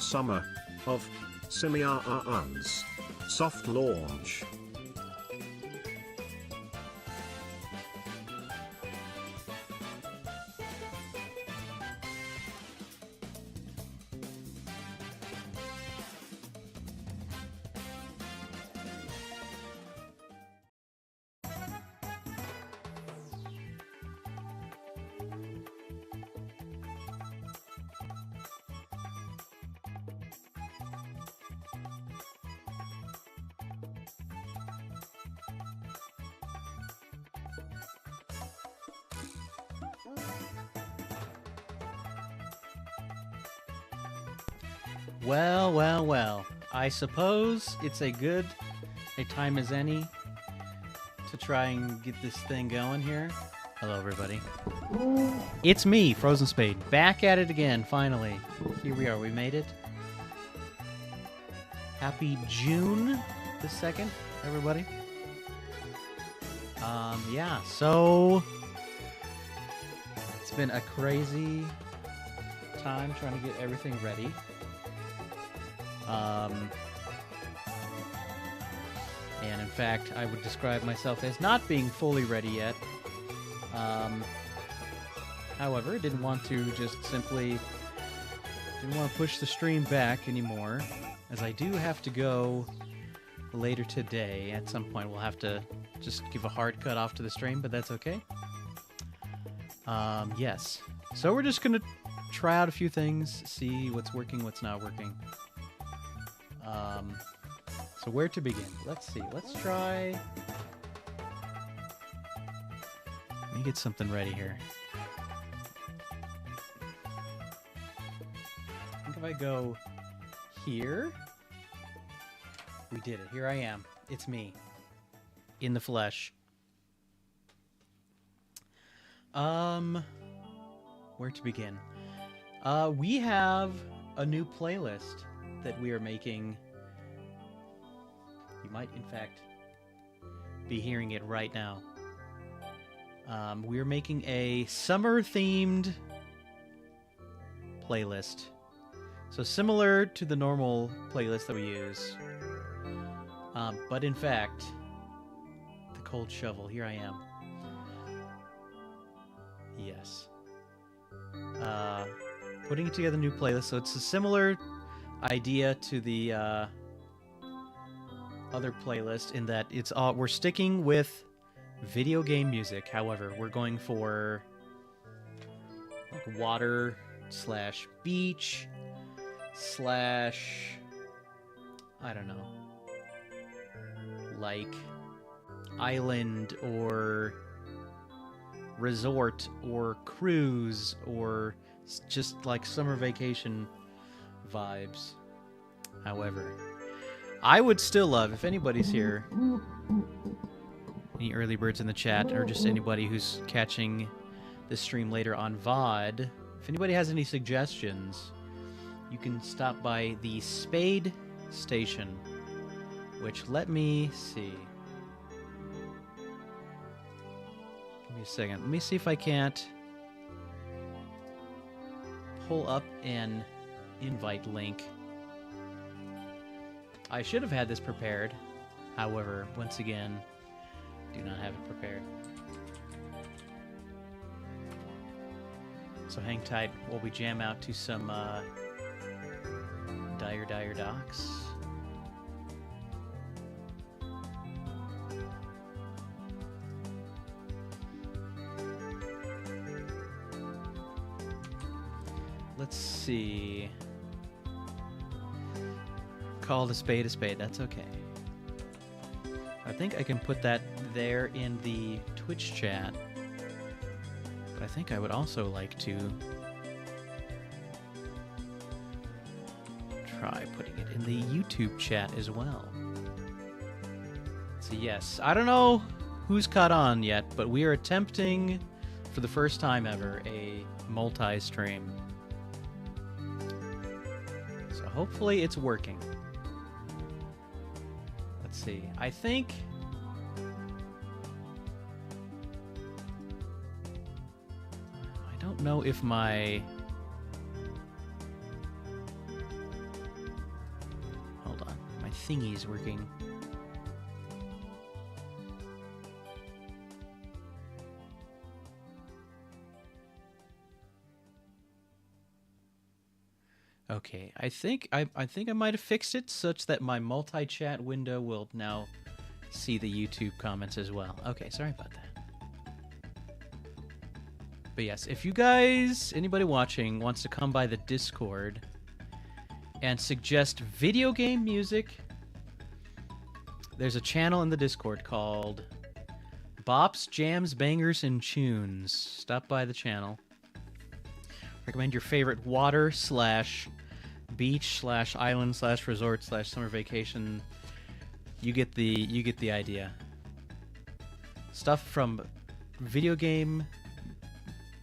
Summer of Simians soft launch. Well, well, well. I suppose it's a good a time as any to try and get this thing going here. Hello, everybody. It's me, Frozen Spade, back at it again, finally. Here we are, we made it. Happy June the 2nd, everybody. Yeah, so it's been a crazy time trying to get everything ready. And in fact, I would describe myself as not being fully ready yet. However, didn't want to push the stream back anymore, as I do have to go later today. At some point, we'll have to just give a hard cut off to the stream, but that's okay. Yes. So we're just gonna try out a few things, see what's working, what's not working. So where to begin? Let's see. Let's try... Let me get something ready here. I think if I go here... We did it. Here I am. It's me. In the flesh. Where to begin? We have a new playlist that we are making. You might, in fact, be hearing it right now. We're making a summer-themed playlist. So similar to the normal playlist that we use. But in fact, the cold shovel, here I am. Yes. Putting together a new playlist, so it's a similar idea to the other playlist in that it's we're sticking with video game music. However, we're going for like water / beach / I don't know, like island or resort or cruise or just like summer vacation vibes. However, I would still love, if anybody's here, any early birds in the chat, or just anybody who's catching this stream later on VOD, if anybody has any suggestions, you can stop by the Spade Station, which, let me see. Give me a second. Let me see if I can't pull up an invite link. I should have had this prepared. However, once again, do not have it prepared. So hang tight while we jam out to some Dire Docks. Let's see. Call a spade, that's okay. I think I can put that there in the Twitch chat. But I think I would also like to try putting it in the YouTube chat as well. So yes, I don't know who's caught on yet, but we are attempting, for the first time ever, a multi-stream. So hopefully it's working. Let's see. I think... I don't know if my... thingies working. Okay, I think I might have fixed it such that my multi-chat window will now see the YouTube comments as well. Okay, sorry about that. But yes, if you guys, anybody watching, wants to come by the Discord and suggest video game music, there's a channel in the Discord called Bops, Jams, Bangers, and Tunes. Stop by the channel. Recommend your favorite water / beach / island / resort / summer vacation. You get the idea. Stuff from video game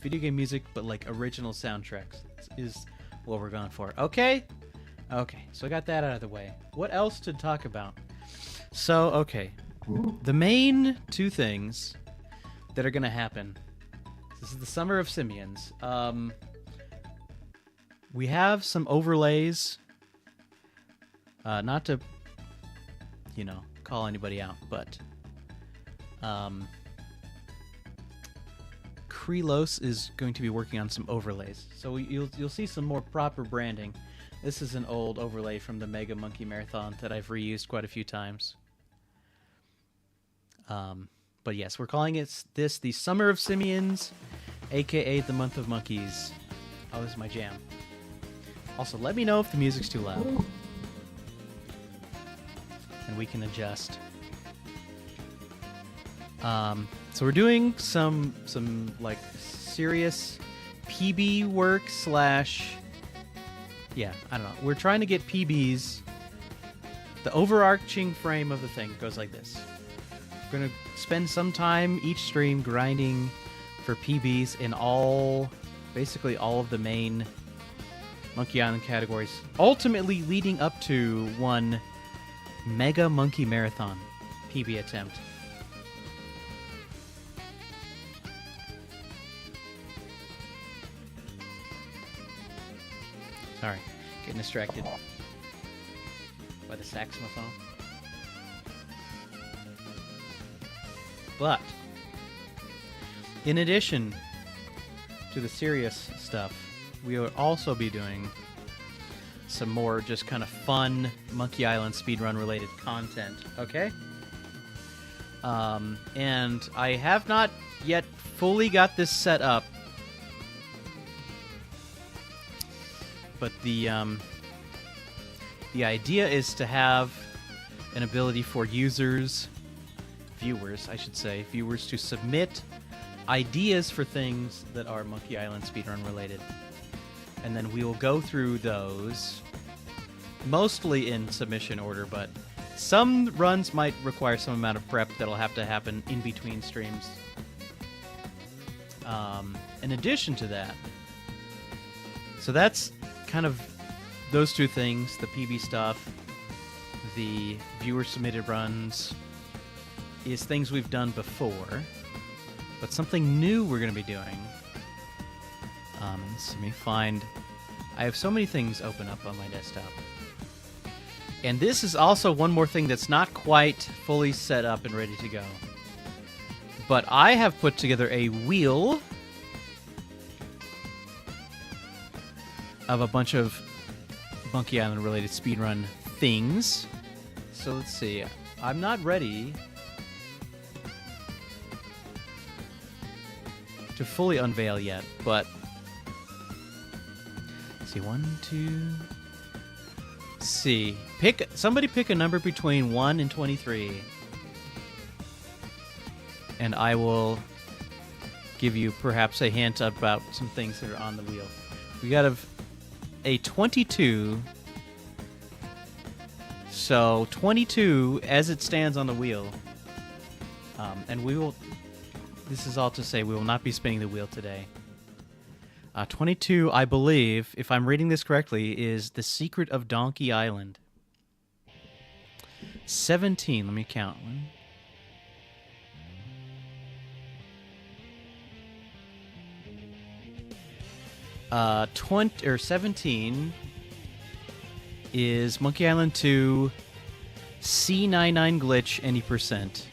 music, but like original soundtracks is what we're going for. Okay, so I got that out of the way. What else to talk about? So okay, the main two things that are gonna happen. This is the Summer of Simians. We have some overlays. Not to, call anybody out, but Krelos is going to be working on some overlays, so you'll see some more proper branding. This is an old overlay from the Mega Monkey Marathon that I've reused quite a few times. But yes, we're calling this the Summer of Simians, aka the Month of Monkeys. Oh, this is my jam. Also, let me know if the music's too loud, and we can adjust. So we're doing some like serious PB work / yeah, I don't know. We're trying to get PBs. The overarching frame of the thing goes like this. We're gonna spend some time each stream grinding for PBs in basically all of the main Monkey Island categories, ultimately leading up to one Mega Monkey Marathon PB attempt. Sorry, getting distracted by the saxophone. But in addition to the serious stuff, we will also be doing some more just kind of fun Monkey Island speedrun related content, okay? And I have not yet fully got this set up, but the idea is to have an ability for viewers, to submit ideas for things that are Monkey Island speedrun related. And then we will go through those, mostly in submission order, but some runs might require some amount of prep that'll have to happen in between streams. In addition to that, so that's kind of those two things, the PB stuff, the viewer-submitted runs, is things we've done before, but something new we're going to be doing. Let me find... I have so many things open up on my desktop. And this is also one more thing that's not quite fully set up and ready to go. But I have put together a wheel of a bunch of Monkey Island related speedrun things. So let's see. I'm not ready to fully unveil yet, but let's see, 1, 2. Let's see. Somebody pick a number between 1 and 23. And I will give you perhaps a hint about some things that are on the wheel. We got a 22. So 22 as it stands on the wheel. And we will... This is all to say we will not be spinning the wheel today. 22, I believe, if I'm reading this correctly, is The Secret of Donkey Island. 17, let me count. 17 is Monkey Island 2, C99 glitch any percent,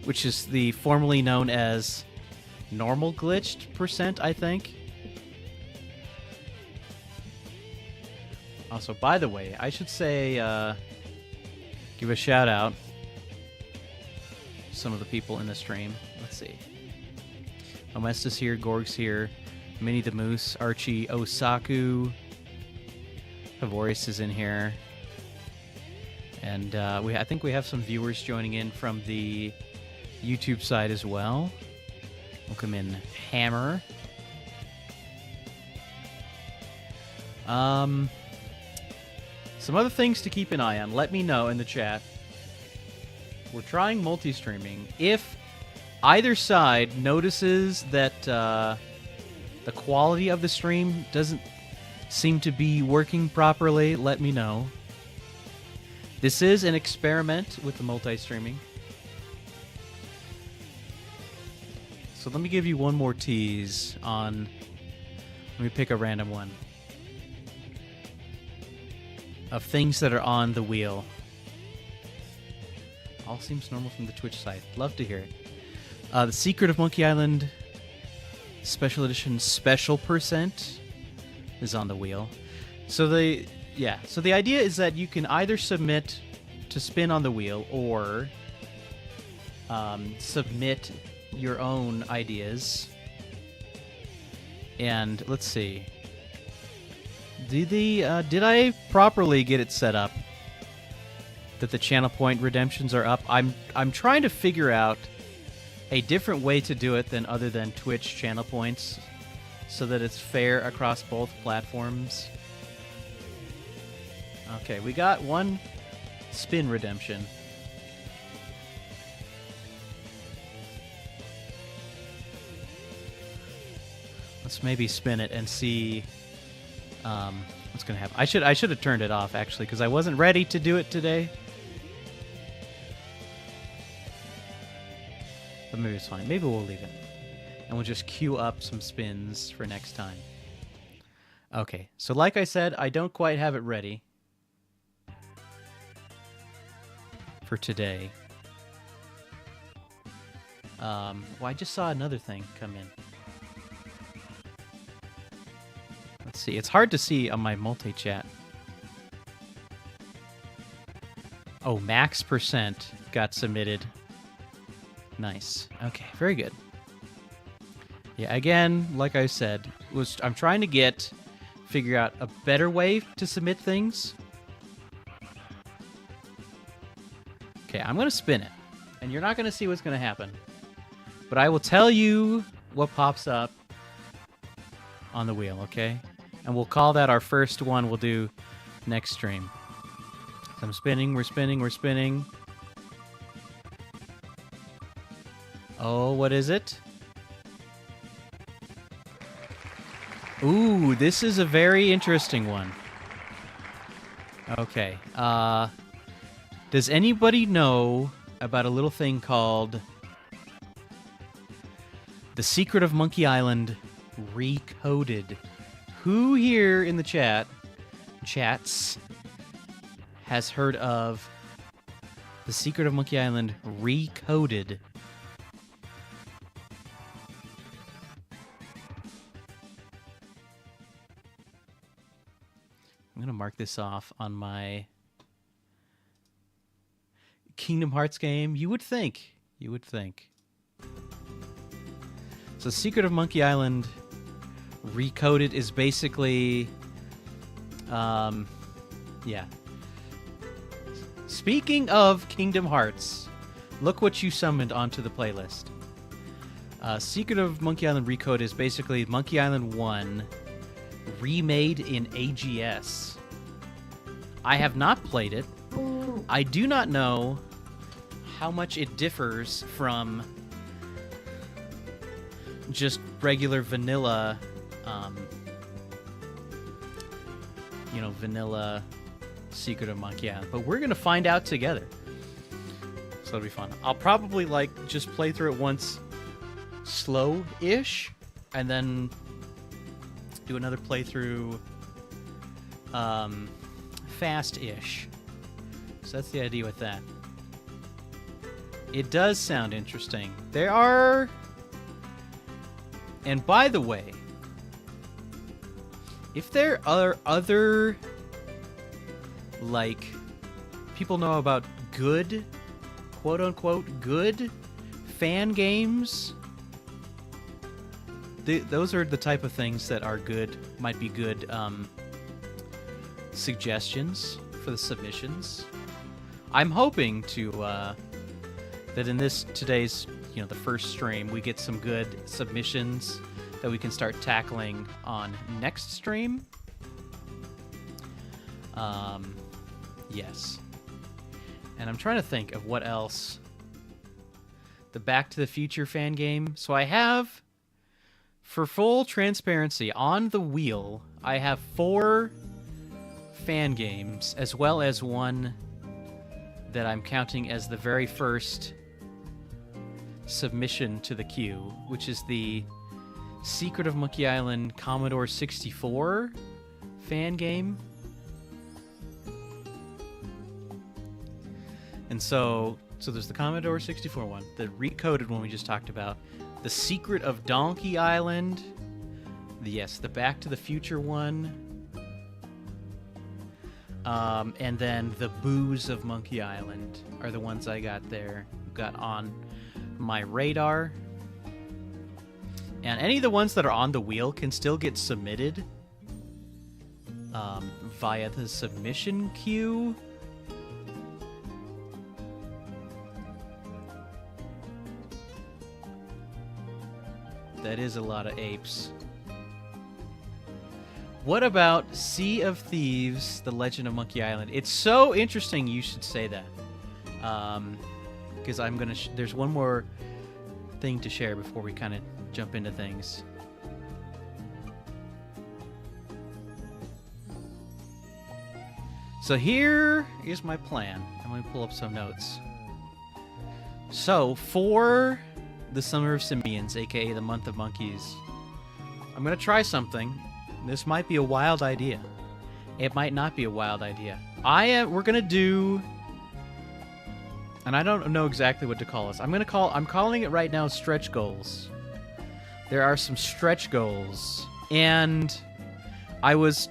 which is the formerly known as normal glitched percent, I think. Also, by the way, I should say, give a shout out to some of the people in the stream. Let's see. Omesta's here, Gorg's here, Minnie the Moose, Archie, Osaku, Havorius is in here. And I think we have some viewers joining in from the YouTube side as well. Welcome in, Hammer. Some other things to keep an eye on. Let me know in the chat. We're trying multi-streaming. If either side notices that the quality of the stream doesn't seem to be working properly, let me know. This is an experiment with the multi-streaming. So let me give you one more tease on... Let me pick a random one. Of things that are on the wheel. All seems normal from the Twitch side. Love to hear it. The Secret of Monkey Island Special Edition Special Percent is on the wheel. So the idea is that you can either submit to spin on the wheel or submit your own ideas. And let's see. Did I properly get it set up that the channel point redemptions are up? I'm trying to figure out a different way to do it than other than Twitch channel points so that it's fair across both platforms. Okay, we got one spin redemption. Let's maybe spin it and see what's gonna happen. I should have turned it off actually because I wasn't ready to do it today. But maybe it's fine. Maybe we'll leave it. And we'll just queue up some spins for next time. Okay, so like I said, I don't quite have it ready for today. Well, I just saw another thing come in. Let's see. It's hard to see on my multi-chat. Oh, max percent got submitted. Nice. Okay, very good. Yeah, again, like I said, I'm trying to figure out a better way to submit things. Okay, I'm going to spin it. And you're not going to see what's going to happen. But I will tell you what pops up on the wheel, okay? And we'll call that our first one we'll do next stream. So I'm spinning, we're spinning, we're spinning. Oh, what is it? Ooh, this is a very interesting one. Okay. Does anybody know about a little thing called The Secret of Monkey Island Recoded? Who here in the chats, has heard of The Secret of Monkey Island Recoded? I'm going to mark this off on my Kingdom Hearts game. You would think. You would think. So Secret of Monkey Island Recoded is basically... yeah. Speaking of Kingdom Hearts, look what you summoned onto the playlist. Secret of Monkey Island Recoded is basically Monkey Island 1 remade in AGS. I have not played it. I do not know how much it differs from just regular vanilla, vanilla Secret of Monkey Island. But we're gonna find out together. So it'll be fun. I'll probably just play through it once slow-ish, and then do another playthrough fast-ish. So that's the idea with that. It does sound interesting. There are... And by the way, if there are other, like, people know about good, quote-unquote, good fan games, those are the type of things that are good, might be good suggestions for the submissions. I'm hoping to, that in today's, the first stream, we get some good submissions that we can start tackling on next stream. Yes. And I'm trying to think of what else. The Back to the Future fan game. So I have, for full transparency, on the wheel, I have 4 fan games, as well as one that I'm counting as the very first submission to the queue, which is the Secret of Monkey Island Commodore 64 fan game. And so there's the Commodore 64 one, the recoded one we just talked about, the Secret of Donkey Island, the Back to the Future one, and then the Booze of Monkey Island are the ones I got on my radar. And any of the ones that are on the wheel can still get submitted via the submission queue. That is a lot of apes. What about Sea of Thieves, The Legend of Monkey Island? It's so interesting you should say that. Because I'm going to... there's one more thing to share before we kind of jump into things. So here is my plan. I'm going to pull up some notes. So for the Summer of Simians, aka the Month of Monkeys, I'm going to try something. This might be a wild idea. It might not be a wild idea. We're going to do... And I don't know exactly what to call this. I'm calling it right now stretch goals. There are some stretch goals. And I was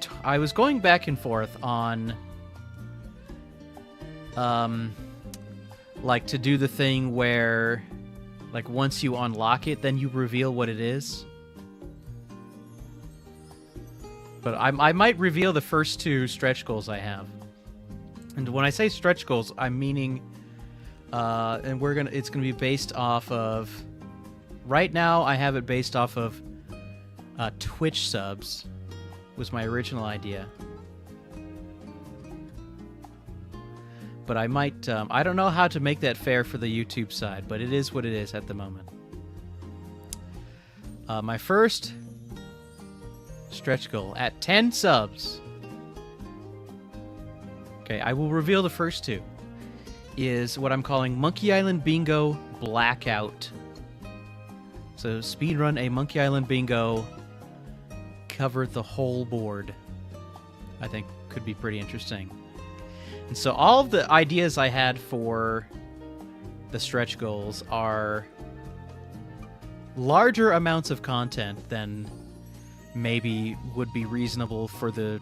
going back and forth on like to do the thing where like once you unlock it, then you reveal what it is. But I might reveal the first 2 stretch goals I have. And when I say stretch goals, I'm meaning and it's gonna be based off of, right now I have it based off of Twitch subs was my original idea. But I might, I don't know how to make that fair for the YouTube side, but it is what it is at the moment. My first stretch goal at 10 subs. Okay, I will reveal the first 2. Is what I'm calling Monkey Island Bingo Blackout. So speedrun a Monkey Island Bingo, cover the whole board. I think could be pretty interesting. And so all of the ideas I had for the stretch goals are larger amounts of content than maybe would be reasonable for the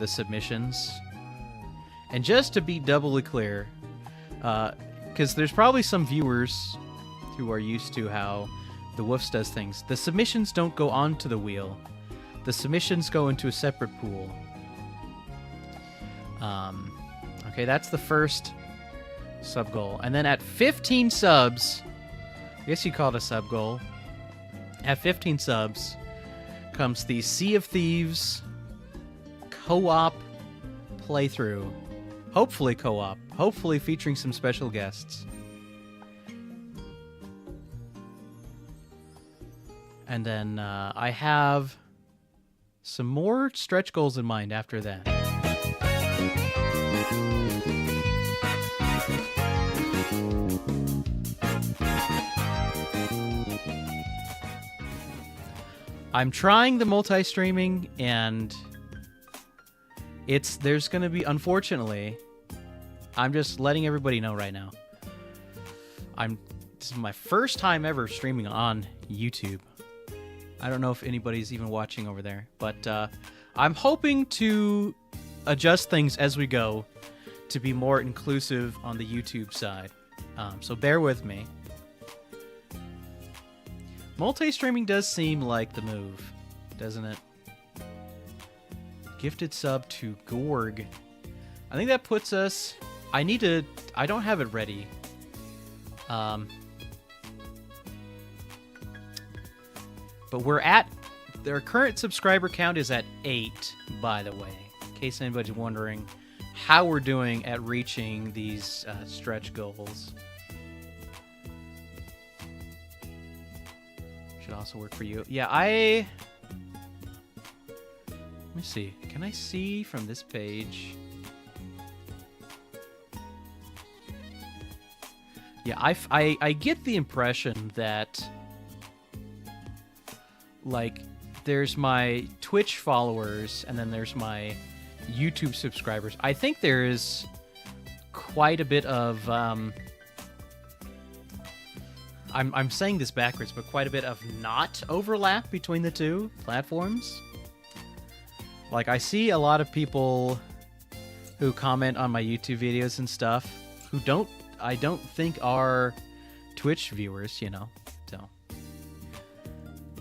submissions. And just to be doubly clear, because there's probably some viewers who are used to how the Woofs does things. The submissions don't go onto the wheel. The submissions go into a separate pool. Okay, that's the first sub goal. And then at 15 subs, I guess you call it a sub goal. At 15 subs comes the Sea of Thieves co-op playthrough. Hopefully co-op. Hopefully featuring some special guests. And then I have some more stretch goals in mind after that. I'm trying the multi-streaming, and there's going to be, unfortunately, I'm just letting everybody know right now. This is my first time ever streaming on YouTube. I don't know if anybody's even watching over there, but I'm hoping to adjust things as we go to be more inclusive on the YouTube side. So bear with me. Multi-streaming does seem like the move, doesn't it? Gifted sub to Gorg. I think that puts us... I don't have it ready. But we're at... Their current subscriber count is at 8, by the way. In case anybody's wondering how we're doing at reaching these stretch goals. Should also work for you. Yeah, Let me see. Can I see from this page? Yeah, I get the impression that, like, there's my Twitch followers and then there's my YouTube subscribers. I think there is quite a bit of I'm saying this backwards, but quite a bit of not overlap between the two platforms. Like, I see a lot of people who comment on my YouTube videos and stuff who I don't think are Twitch viewers, you know. So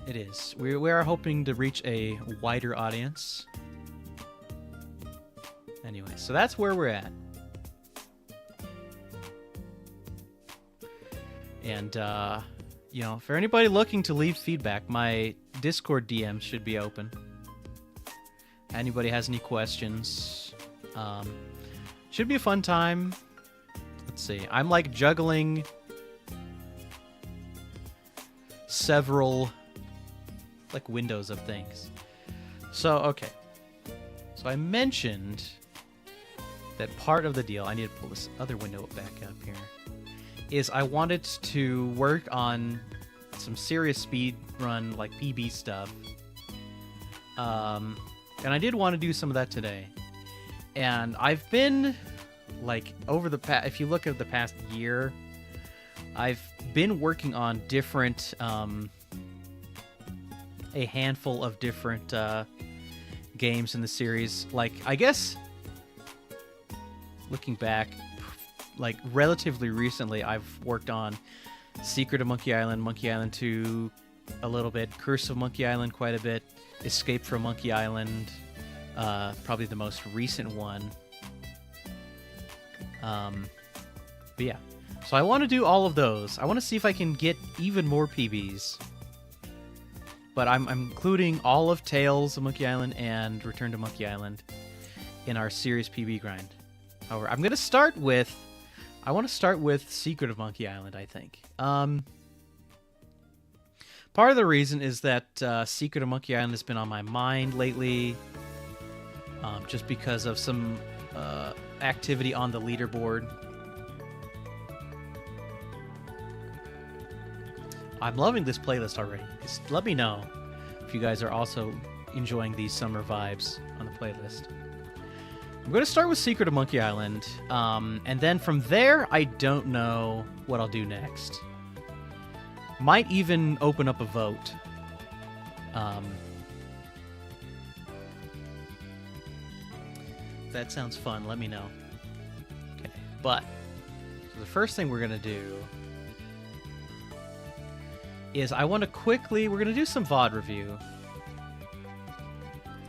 it is. We are hoping to reach a wider audience. Anyway, so that's where we're at. And, you know, for anybody looking to leave feedback, my Discord DMs should be open. Anybody has any questions? Should be a fun time. Let's see. I'm, like, juggling several, like, windows of things. So, okay. So I mentioned that part of the deal, I need to pull this other window back up here, is I wanted to work on some serious speed run, like PB stuff. And I did want to do some of that today. And I've been, like, over the past, if you look at the past year, I've been working on different, a handful of different games in the series. Like, I guess, looking back, like, relatively recently, I've worked on Secret of Monkey Island 2 a little bit, Curse of Monkey Island quite a bit, Escape from Monkey Island, probably the most recent one. But yeah, so I want to do all of those. I want to see if I can get even more PBs. But I'm including all of Tales of Monkey Island and Return to Monkey Island in our serious PB grind. However, I'm going to start with... I want to start with Secret of Monkey Island, I think. Part of the reason is that Secret of Monkey Island has been on my mind lately, just because of some activity on the leaderboard. I'm loving this playlist already. Just let me know if you guys are also enjoying these summer vibes on the playlist. I'm going to start with Secret of Monkey Island, and then from there, I don't know what I'll do next. Might even open up a vote. That sounds fun, let me know. Okay, but so the first thing we're going to do is I want to quickly, we're going to do some VOD review.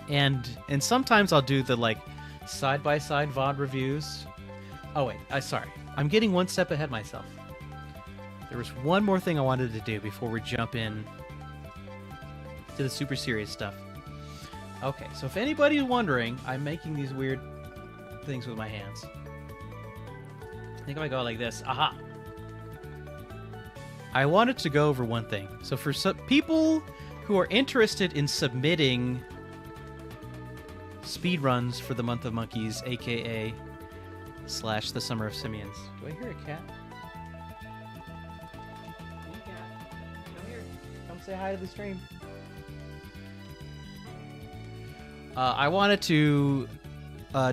And sometimes I'll do the, like, side-by-side VOD reviews. Oh, wait, sorry. I'm getting one step ahead myself. There was one more thing I wanted to do before we jump in to the super serious stuff. Okay, so if anybody's wondering, I'm making these weird things with my hands. I think if I go like this, aha! I wanted to go over one thing. So for some people who are interested in submitting speedruns for the Month of Monkeys, aka / the Summer of Simians. Do I hear a cat? Hey, cat. Come here. Come say hi to the stream. I wanted to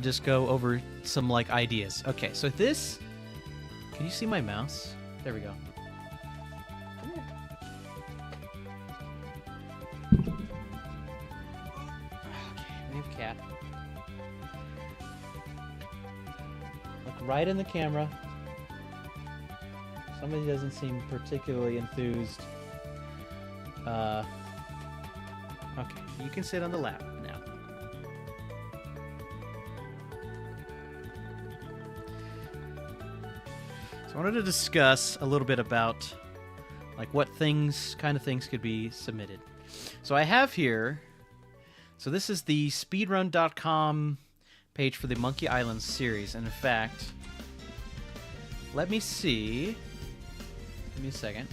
just go over some like ideas. Okay, so this. Can you see my mouse? There we go. Come here. Okay, we have cat. Look right in the camera. Somebody doesn't seem particularly enthused. Okay, you can sit on the lap now. So I wanted to discuss a little bit about like what kind of things could be submitted. So I have here, so this is the speedrun.com page for the Monkey Island series, and in fact, let me see. Give me a second.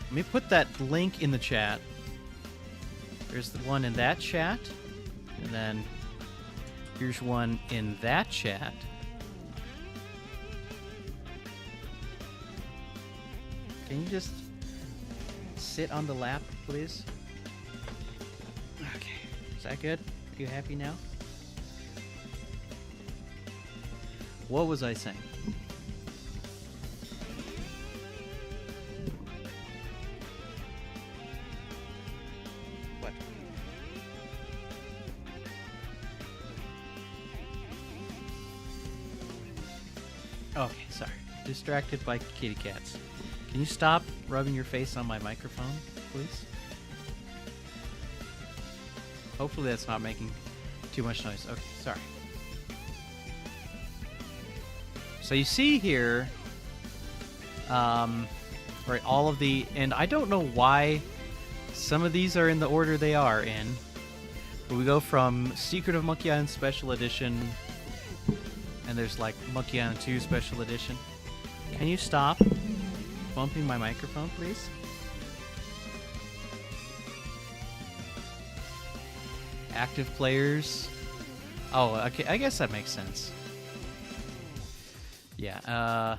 Let me put that link in the chat. There's the one in that chat. And then here's one in that chat. Can you just sit on the lap, please? Okay. Is that good? Are you happy now? What was I saying? What? Okay, sorry. Distracted by kitty cats. Can you stop rubbing your face on my microphone, please? Hopefully that's not making too much noise. Okay, sorry. So you see here, right, all of the, and I don't know why some of these are in the order they are in, but we go from Secret of Monkey Island Special Edition, and there's like Monkey Island 2 Special Edition. Can you stop bumping my microphone, please? Active players. Oh, okay, I guess that makes sense. Yeah,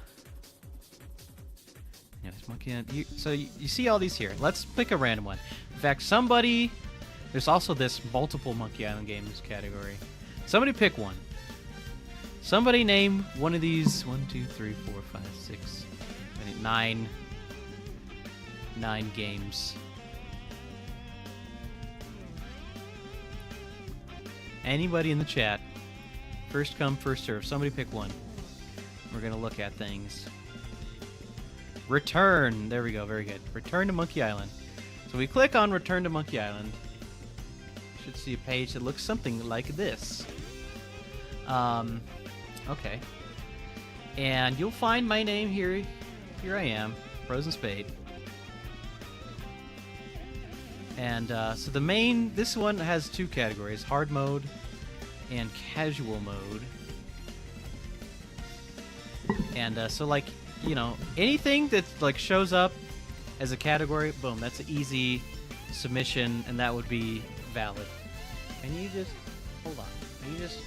anyways, Monkey Island. So you see all these here. Let's pick a random one. In fact, there's also this multiple Monkey Island games category. Somebody pick one. Somebody name one of these. 1, 2, 3, 4, 5, 6, 7, 8, 9 games. Anybody in the chat. First come, first serve. Somebody pick one. We're going to look at things. Return. There we go. Very good. Return to Monkey Island. So we click on Return to Monkey Island. You should see a page that looks something like this. Okay. And you'll find my name here. Here I am. Frozen Spade. And so this one has two categories. Hard mode and casual mode. And so, like, you know, anything that like shows up as a category, boom, that's an easy submission, and that would be valid. Can you just hold on? Can you just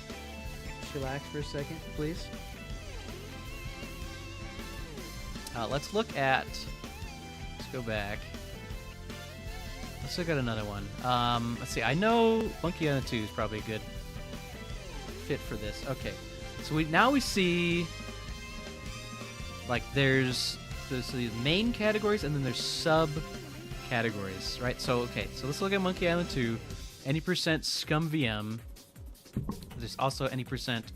chillax for a second, please? Let's go back. Let's look at another one. Let's see. I know Monkey Island 2 is probably a good fit for this. Okay, so now we see. Like there's the main categories and then there's sub categories, right? So okay, so let's look at Monkey Island 2. Any percent scum VM. There's also any percent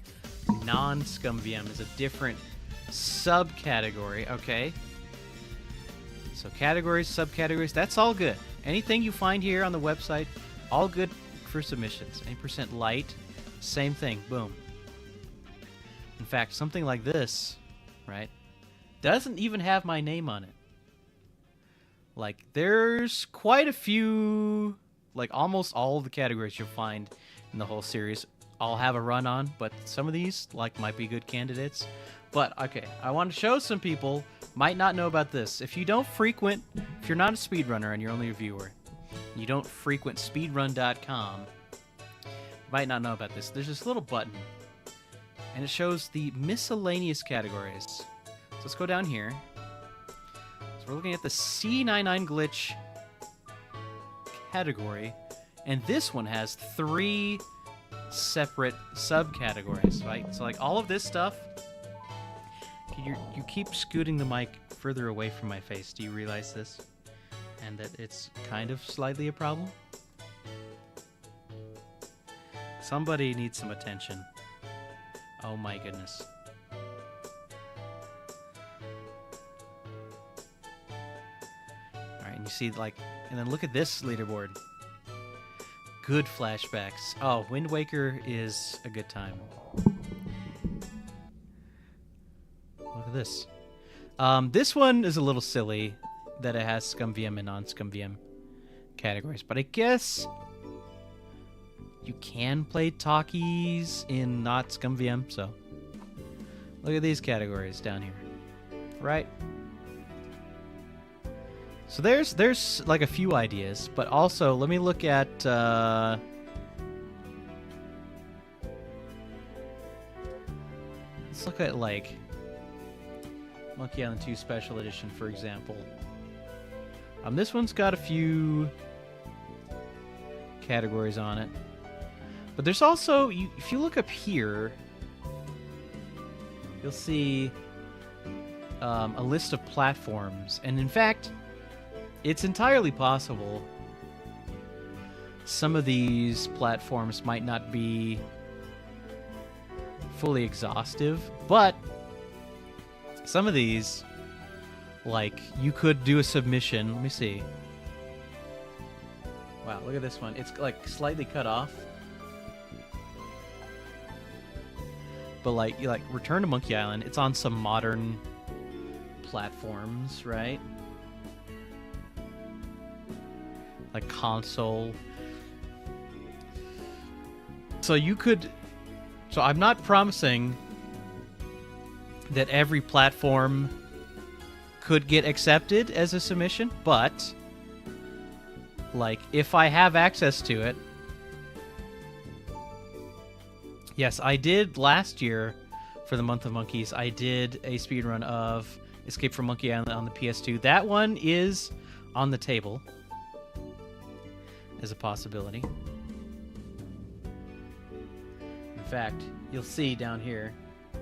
non-scum VM is a different subcategory. Okay. So categories, subcategories, that's all good. Anything you find here on the website, all good for submissions. Any percent light, same thing. Boom. In fact, something like this, right? Doesn't even have my name on it. Like, there's quite a few, like almost all of the categories you'll find in the whole series I'll have a run on, but some of these, like, might be good candidates. But, okay, I want to show some people might not know about this. If you're not a speedrunner and you're only a viewer, you don't frequent speedrun.com, you might not know about this. There's this little button, and it shows the miscellaneous categories. So let's go down here. So we're looking at the C99 glitch category, and this one has 3 separate subcategories, right? So like all of this stuff, you keep scooting the mic further away from my face. Do you realize this? And that it's kind of slightly a problem? Somebody needs some attention. Oh my goodness. Alright, and you see, like, and then look at this leaderboard. Good flashbacks. Oh, Wind Waker is a good time. Look at this. This one is a little silly that it has ScumVM and non-ScumVM categories, but I guess you can play talkies in not ScumVM, so look at these categories down here, right? So there's like a few ideas, but also let me look at let's look at like Monkey Island 2 Special Edition, for example. This one's got a few categories on it. But there's also, if you look up here, you'll see a list of platforms. And in fact, it's entirely possible some of these platforms might not be fully exhaustive, but some of these, like, you could do a submission. Let me see. Wow, look at this one. It's like slightly cut off. But like Return to Monkey Island, it's on some modern platforms, right? Like console. So you could, so I'm not promising that every platform could get accepted as a submission, but like if I have access to it. Yes, I did last year for the Month of Monkeys. I did a speedrun of Escape from Monkey Island on the PS2. That one is on the table as a possibility. In fact, you'll see down here. You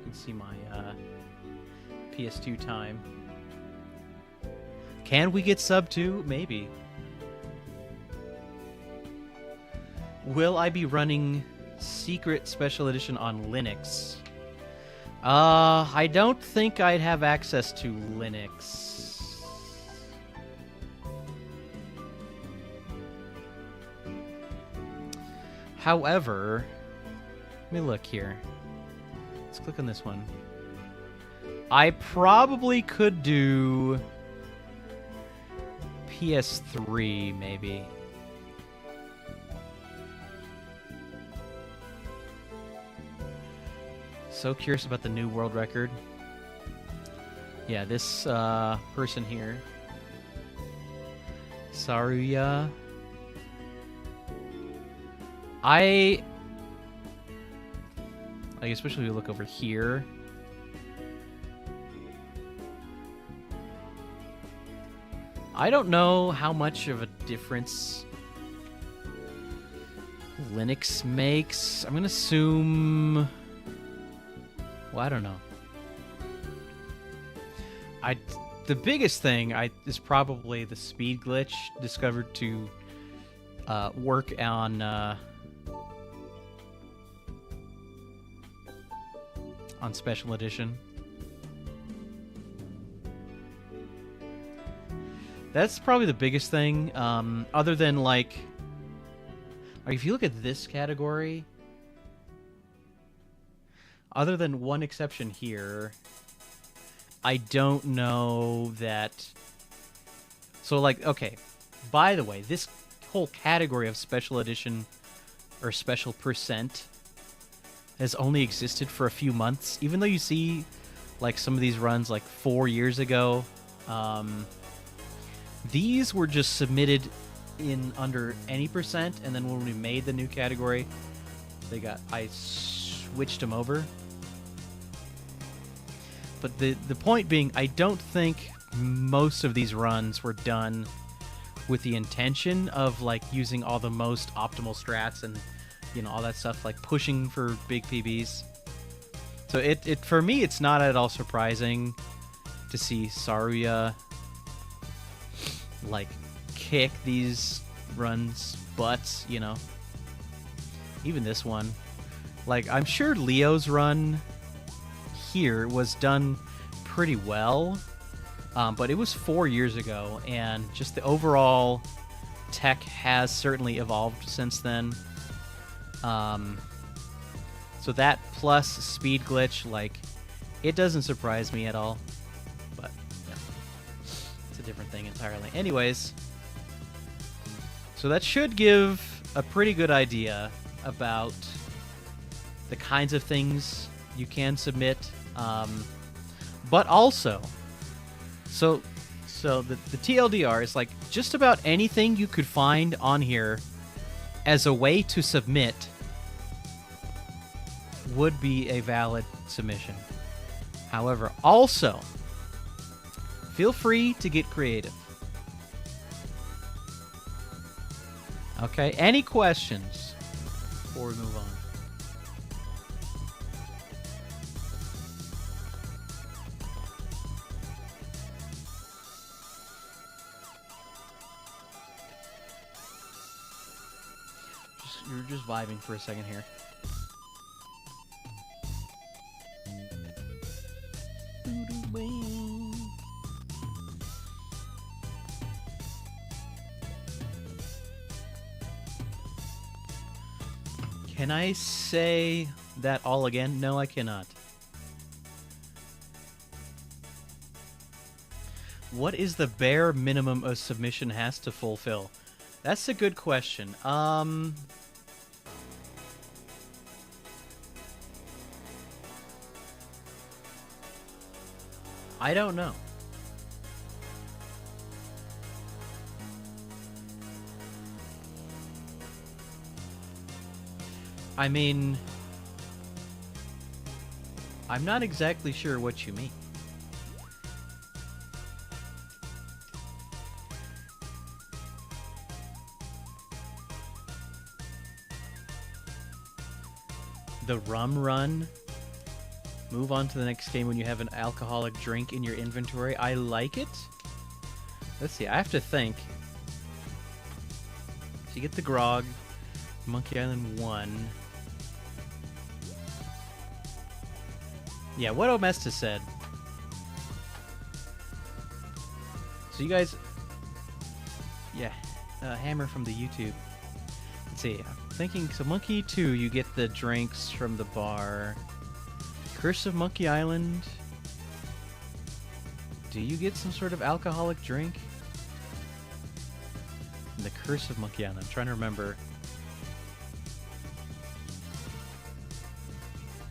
can see my PS2 time. Can we get sub 2? Maybe. Will I be running Secret Special Edition on Linux? I don't think I'd have access to Linux. However, let me look here. Let's click on this one. I probably could do PS3, maybe. So curious about the new world record. Yeah, this person here, Saruya. Like, especially if you look over here. I don't know how much of a difference Linux makes. I'm gonna assume. Well, I don't know. The biggest thing is probably the speed glitch discovered to work on Special Edition. That's probably the biggest thing. Other than like if you look at this category. Other than one exception here, I don't know that... So, like, okay. By the way, this whole category of Special Edition or Special Percent has only existed for a few months. Even though you see, like, some of these runs, like, 4 years ago, these were just submitted in under any percent, and then when we made the new category, I switched them over. But the point being, I don't think most of these runs were done with the intention of like using all the most optimal strats and all that stuff, like pushing for big PBs. So it for me, it's not at all surprising to see Saruya like kick these runs butts, Even this one. Like, I'm sure Leo's run here was done pretty well, but it was 4 years ago, and just the overall tech has certainly evolved since then. So that plus speed glitch, like, it doesn't surprise me at all, but yeah, it's a different thing entirely. Anyways, so that should give a pretty good idea about the kinds of things you can submit, but also, so the TLDR is like just about anything you could find on here as a way to submit would be a valid submission. However, also, feel free to get creative. Okay, any questions before we move on? You're just vibing for a second here. Can I say that all again? No, I cannot. What is the bare minimum a submission has to fulfill? That's a good question. I don't know. I mean, I'm not exactly sure what you mean. The rum run. Move on to the next game when you have an alcoholic drink in your inventory. I like it. Let's see, I have to think. So you get the grog. Monkey Island 1. Yeah, what Omesta said. So you guys... Yeah, Hammer from the YouTube. Let's see, I'm thinking, so Monkey 2, you get the drinks from the bar. Curse of Monkey Island. Do you get some sort of alcoholic drink? In the Curse of Monkey Island, I'm trying to remember.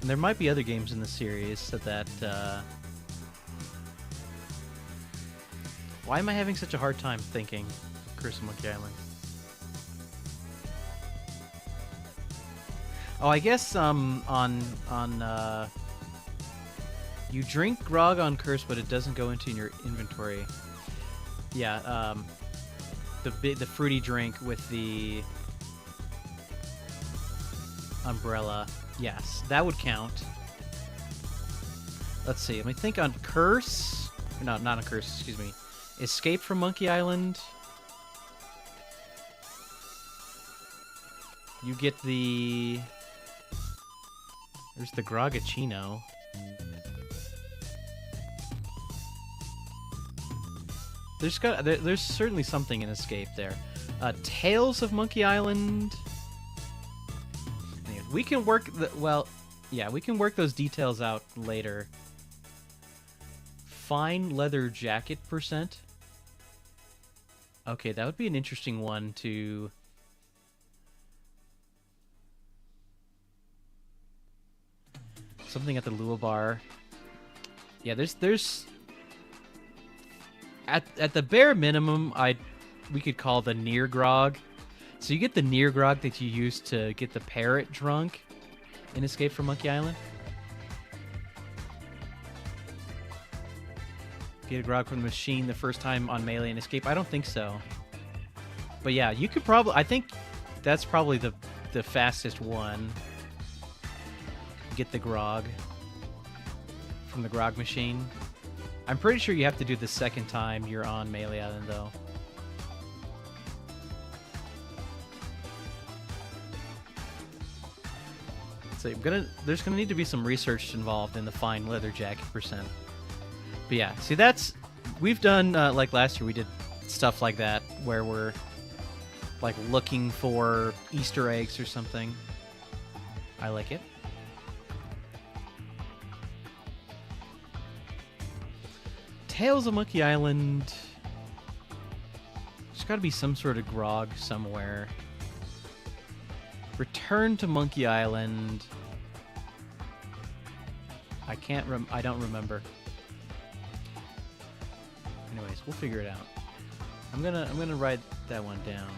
And there might be other games in the series that why am I having such a hard time thinking Curse of Monkey Island? Oh, I guess you drink grog on Curse, but it doesn't go into your inventory. Yeah, the fruity drink with the umbrella. Yes, that would count. Let's see. Let me think on Curse. No, not on Curse. Excuse me. Escape from Monkey Island. You get the... There's the Grogachino. There's certainly something in Escape there. Tales of Monkey Island. Anyways, we can work we can work those details out later. Fine leather jacket %. Okay, that would be an interesting one to... Something at the Lua bar. Yeah, there's at the bare minimum, we could call the near grog. So you get the near grog that you use to get the parrot drunk in Escape from Monkey Island. Get a grog from the machine the first time on Melee and Escape? I don't think so. But yeah, you could probably... I think that's probably the fastest one. Get the grog from the grog machine. I'm pretty sure you have to do the second time you're on Melee Island, though. So there's gonna need to be some research involved in the fine leather jacket percent. But yeah, see, we've done like last year we did stuff like that where we're like looking for Easter eggs or something. I like it. Tales of Monkey Island. There's got to be some sort of grog somewhere. Return to Monkey Island. I don't remember. Anyways, we'll figure it out. I'm gonna write that one down.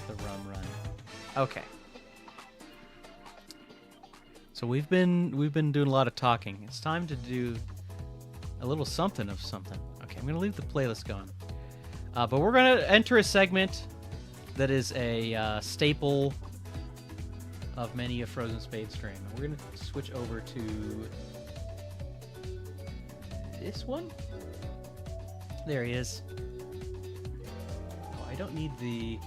The run. Okay. So we've been doing a lot of talking. It's time to do a little something of something. Okay, I'm gonna leave the playlist going, but we're gonna enter a segment that is a staple of many a Frozen Spade stream. We're gonna switch over to this one. There he is. Oh, I don't need the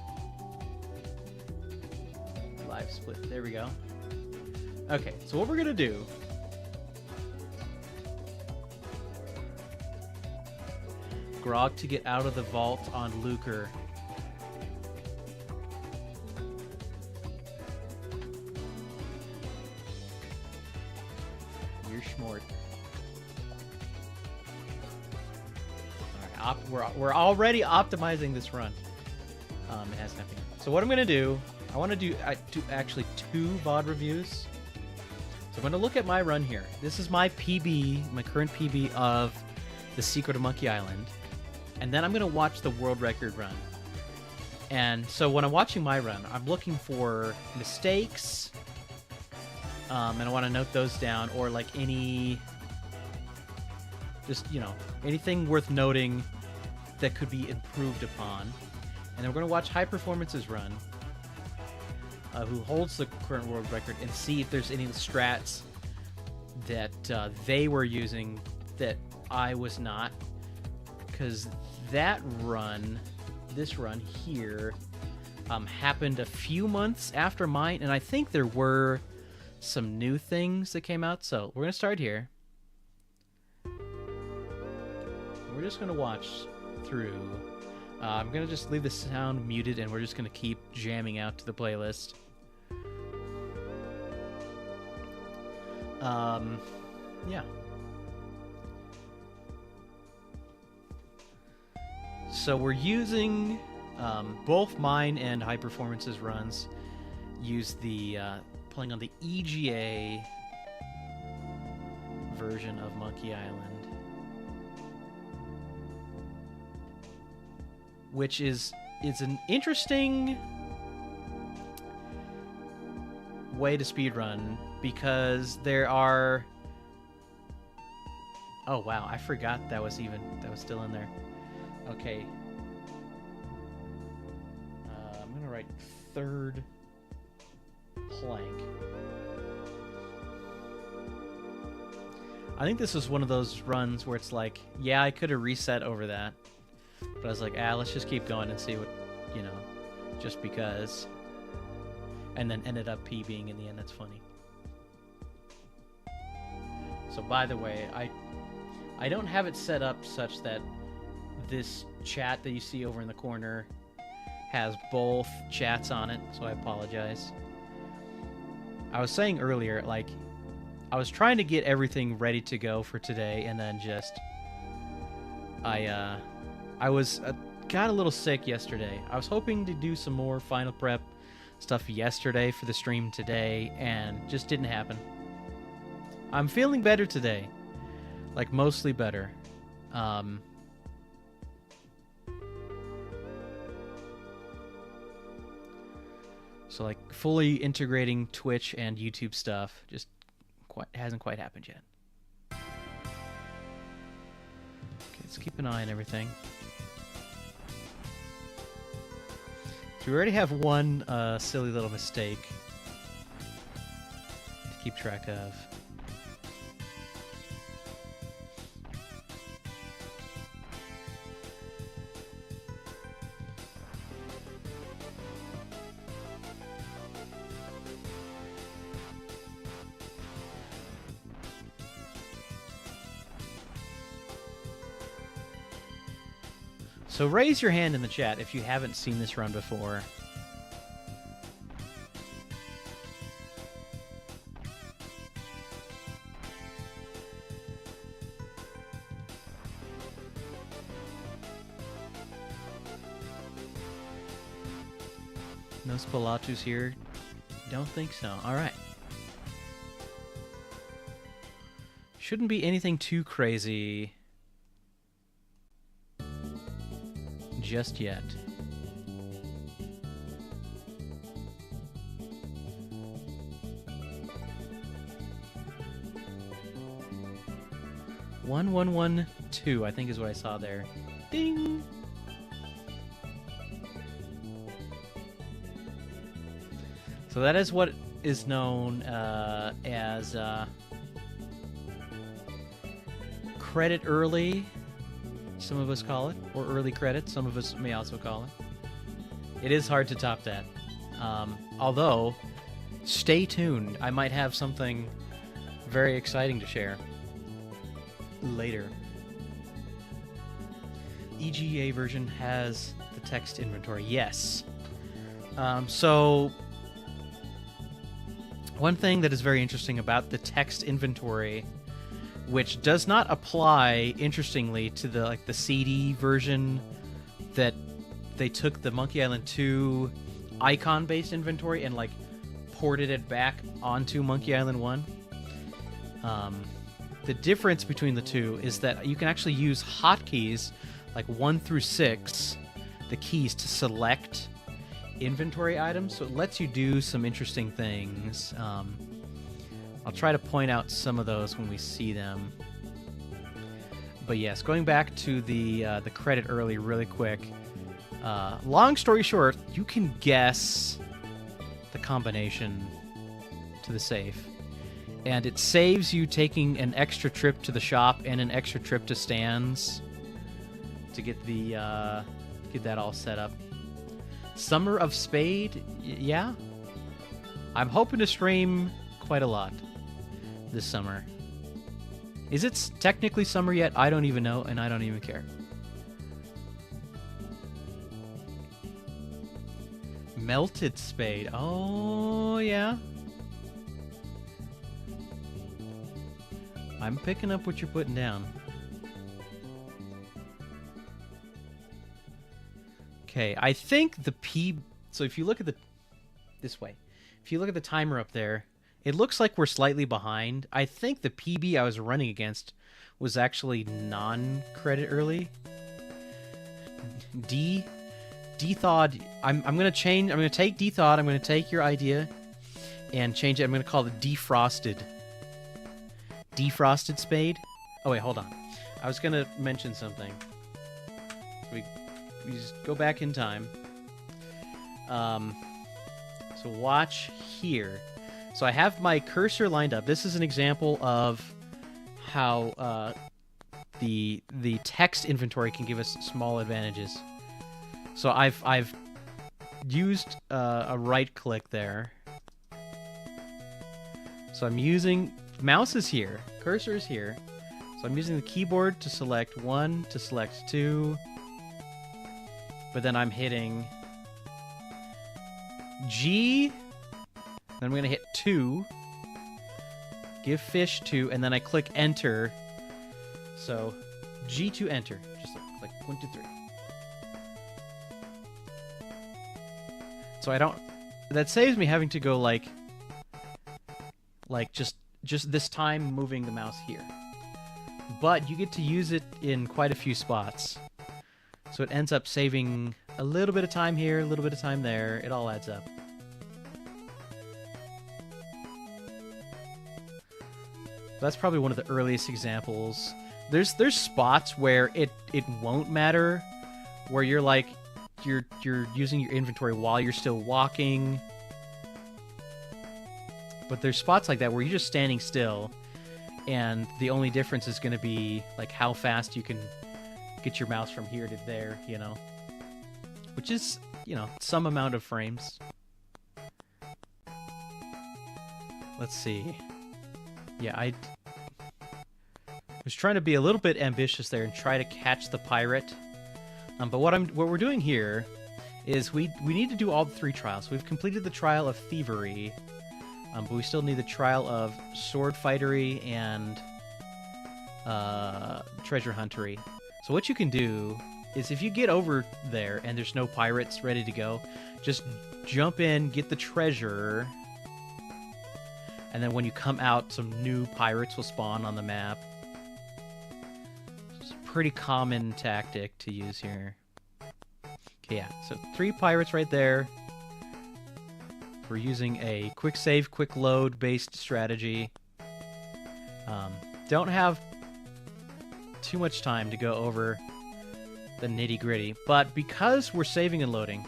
live split. There we go. Okay, so what we're gonna do grog to get out of the vault on Lucre. You're smart. Alright, we're already optimizing this run. It has nothing. So what I'm gonna do, I want to do actually 2 VOD reviews. So I'm going to look at my run here. This is my PB, my current PB of The Secret of Monkey Island. And then I'm going to watch the world record run. And so when I'm watching my run, I'm looking for mistakes. And I want to note those down, or like any, just, anything worth noting that could be improved upon. And then we're going to watch High Performance's run. Who holds the current world record, and see if there's any strats that they were using that I was not. Because that run, this run here, happened a few months after mine, and I think there were some new things that came out. So we're going to start here. We're just going to watch through. I'm going to just leave the sound muted, and we're just going to keep jamming out to the playlist. Yeah. So we're using both mine and High Performance's runs use the playing on the EGA version of Monkey Island, which is an interesting way to speedrun, because there are... Oh wow, I forgot that was still in there. Okay. I'm gonna write third plank. I think this was one of those runs where it's like, yeah, I could have reset over that, but I was like, let's just keep going and see what, just because. And then ended up PBing in the end. That's funny. So by the way, I don't have it set up such that this chat that you see over in the corner has both chats on it, so I apologize. I was saying earlier, like, I was trying to get everything ready to go for today, and then just I got a little sick yesterday. I was hoping to do some more final prep stuff yesterday for the stream today, and just didn't happen. I'm feeling better today, like mostly better. So like fully integrating Twitch and YouTube stuff. Just hasn't quite happened yet. Okay, let's keep an eye on everything. So we already have one silly little mistake to keep track of. So raise your hand in the chat if you haven't seen this run before. No Spalatus here? Don't think so. Alright. Shouldn't be anything too crazy just yet. One, 1, 1, 2, I think is what I saw there. Ding! So that is what is known as credit early, some of us call it, or early credit, some of us may also call it. It is hard to top that. Although, stay tuned. I might have something very exciting to share later. EGA version has the text inventory. Yes. So one thing that is very interesting about the text inventory, which does not apply, interestingly, to the CD version that they took the Monkey Island 2 icon-based inventory and ported it back onto Monkey Island 1. The difference between the two is that you can actually use hotkeys, 1 through 6, the keys to select inventory items, so it lets you do some interesting things. I'll try to point out some of those when we see them. But yes, going back to the credit early really quick. Long story short, you can guess the combination to the safe. And it saves you taking an extra trip to the shop and an extra trip to stands to get that all set up. Summer of Spade, yeah. I'm hoping to stream quite a lot this summer. Is it technically summer yet? I don't even know, and I don't even care. Melted Spade. Oh, yeah. I'm picking up what you're putting down. Okay, I think the so if you look at this way, if you look at the timer up there, it looks like we're slightly behind. I think the PB I was running against was actually non-credit early. D-Thawed, I'm gonna change, I'm gonna take D-Thawed, I'm gonna take your idea and change it. I'm gonna call it Defrosted. Defrosted Spade. Oh wait, hold on. I was gonna mention something. We just go back in time. So watch here. So I have my cursor lined up. This is an example of how the text inventory can give us small advantages. So I've used a right click there. So I'm using mouse is here, cursor is here. So I'm using the keyboard to select 1, to select 2. But then I'm hitting G, then I'm going to hit 2, give fish 2, and then I click enter. So G to enter, just like 1, 2, 3. So I don't, that saves me having to go like just this time moving the mouse here. But you get to use it in quite a few spots. So it ends up saving a little bit of time here, a little bit of time there. It all adds up. That's probably one of the earliest examples. There's spots where it won't matter, where you're like you're using your inventory while you're still walking. But there's spots like that where you're just standing still, and the only difference is going to be like how fast you can get your mouse from here to there, you know, which is, you know, some amount of frames. Let's see. Yeah, I was trying to be a little bit ambitious there and try to catch the pirate. But what we're doing here is we need to do all the 3 trials. We've completed the trial of thievery, but we still need the trial of sword fightery and treasure huntery. So what you can do is if you get over there and there's no pirates ready to go, just jump in, get the treasure, and then when you come out, some new pirates will spawn on the map. It's a pretty common tactic to use here. Okay, yeah, so 3 pirates right there. We're using a quick save, quick load based strategy. Don't have too much time to go over the nitty gritty, but because we're saving and loading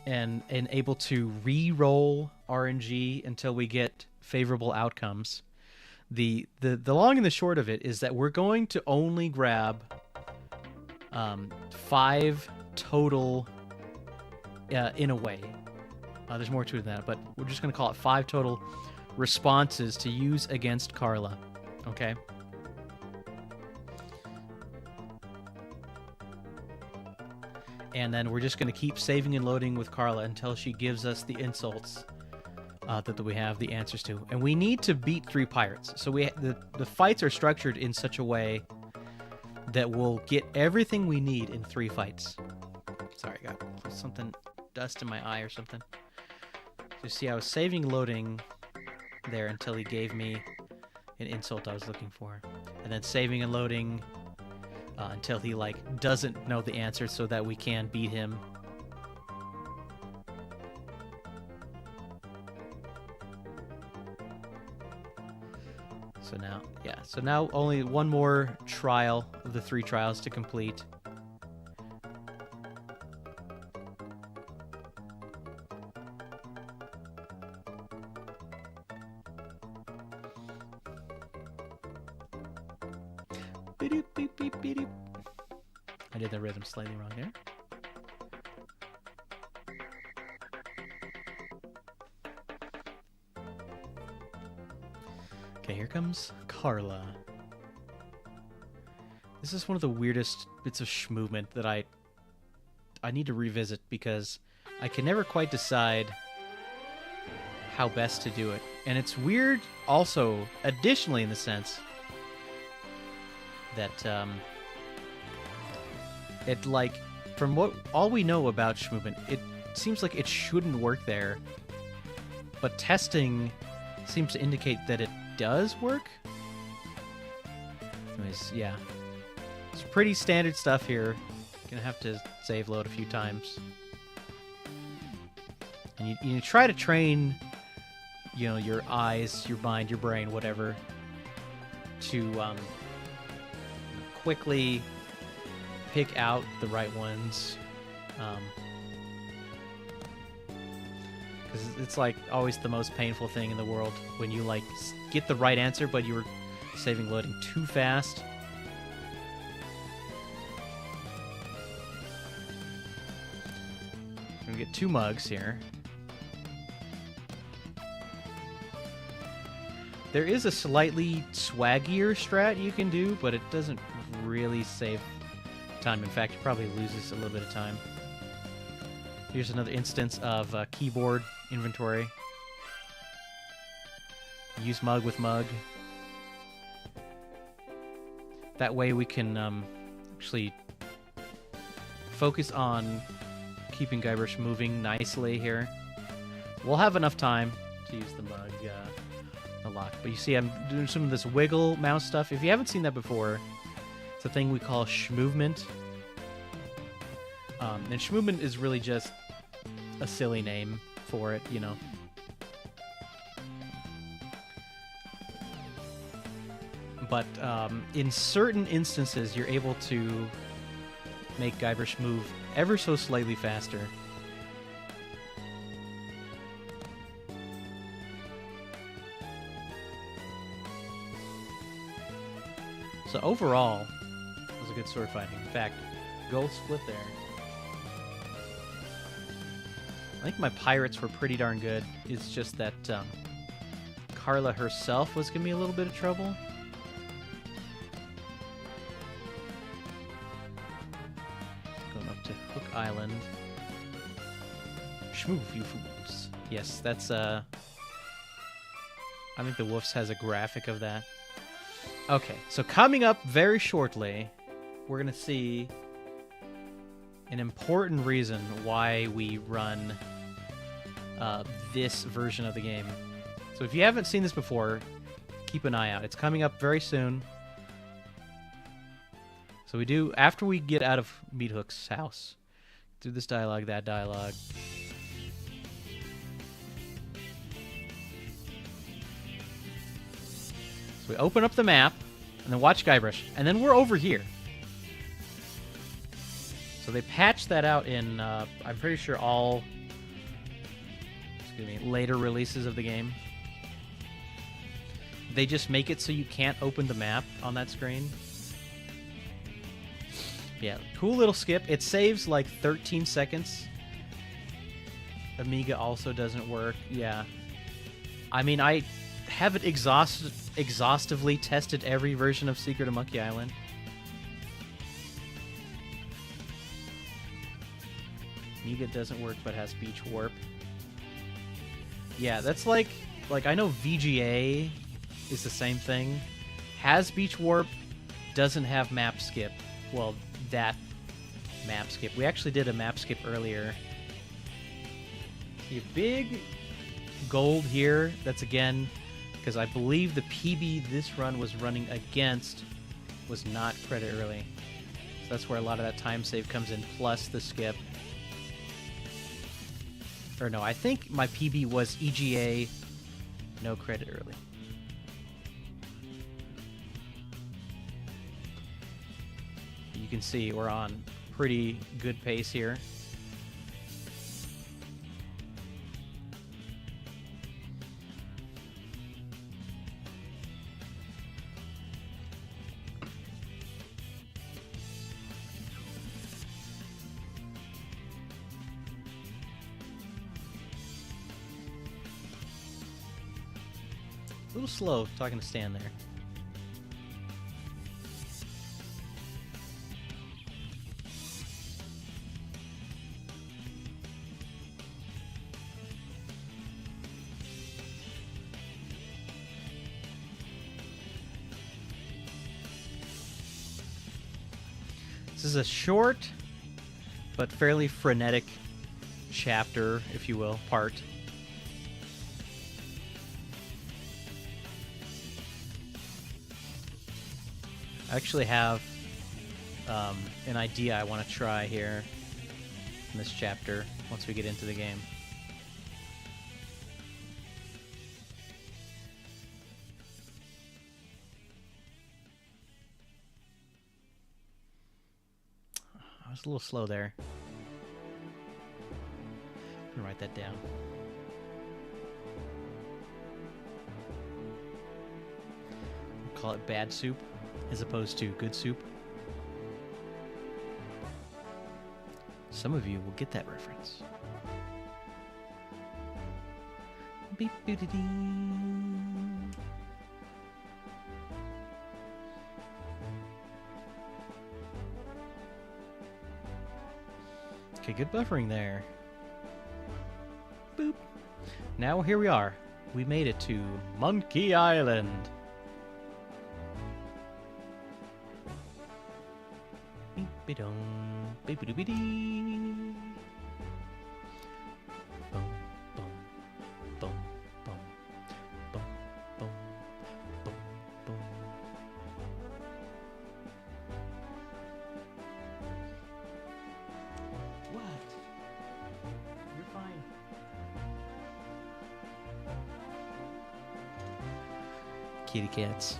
and able to re-roll RNG until we get favorable outcomes, the long and the short of it is that we're going to only grab 5 total in a way. There's more to it than that, but we're just going to call it 5 total responses to use against Carla. Okay? And then we're just going to keep saving and loading with Carla until she gives us the insults that we have the answers to. And we need to beat 3 pirates. So the fights are structured in such a way that we'll get everything we need in 3 fights. Sorry, I got something, dust in my eye or something. You see, I was saving loading there until he gave me an insult I was looking for. And then saving and loading until he, like, doesn't know the answer so that we can beat him. So now, yeah, so now only one more trial of the 3 trials to complete. I did the rhythm slightly wrong there. Okay, here comes Carla. This is one of the weirdest bits of movement that I need to revisit because I can never quite decide how best to do it. And it's weird also, additionally, in the sense that it, like, from what all we know about movement, it seems like it shouldn't work there, but testing seems to indicate that it does work. Anyways, yeah, it's pretty standard stuff here. Gonna have to save load a few times, and you try to train, you know, your eyes, your mind, your brain, whatever, to quickly pick out the right ones, because it's like always the most painful thing in the world when you like get the right answer but you were saving loading too fast. We're gonna get 2 mugs here. There is a slightly swaggier strat you can do, but it doesn't really save time. In fact, it probably loses a little bit of time. Here's another instance of keyboard inventory. Use mug with mug. That way we can actually focus on keeping Guybrush moving nicely here. We'll have enough time to use the mug a lot. But you see I'm doing some of this wiggle mouse stuff. If you haven't seen that before, it's a thing we call schmovement. And schmovement is really just a silly name for it, you know. but in certain instances, you're able to make Guybrush move ever so slightly faster. So overall, it was a good sword fighting. In fact, goal split there. I think my pirates were pretty darn good. It's just that Carla herself was giving me a little bit of trouble. Going up to Hook Island. Schmoof, you fools. Yes, that's I think the Wolves has a graphic of that. Okay, so coming up very shortly, we're going to see an important reason why we run this version of the game. So if you haven't seen this before, keep an eye out. It's coming up very soon. So we do, after we get out of Meat Hook's house, do this dialogue, that dialogue. So we open up the map, and then watch Guybrush, and then we're over here. So they patched that out in, I'm pretty sure all, later releases of the game. They just make it so you can't open the map on that screen. Yeah, cool little skip. It saves like 13 seconds. Amiga also doesn't work. Yeah. I mean, I haven't exhaustively tested every version of Secret of Monkey Island. Amiga doesn't work but has Beach Warp. Yeah, that's like I know VGA is the same thing. Has Beach Warp, doesn't have map skip. Well, that map skip. We actually did a map skip earlier. See a big gold here. That's again because I believe the PB this run was running against was not credit early. So that's where a lot of that time save comes in, plus the skip. Or no, I think my PB was EGA, no credit early. You can see we're on pretty good pace here. A little slow talking to Stan there. This is a short but fairly frenetic chapter, if you will, part. I actually have an idea I want to try here in this chapter once we get into the game. I was a little slow there. I'm gonna write that down. We'll call it bad soup as opposed to good soup. Some of you will get that reference. Beep, doo-doo-doo. Okay, good buffering there. Boop. Now here we are. We made it to Monkey Island. Beep-be-dum, beep-be-doo-be-dee. Boom, boom, boom, boom, boom, boom, boom, boom. What? You're fine. Kitty cats.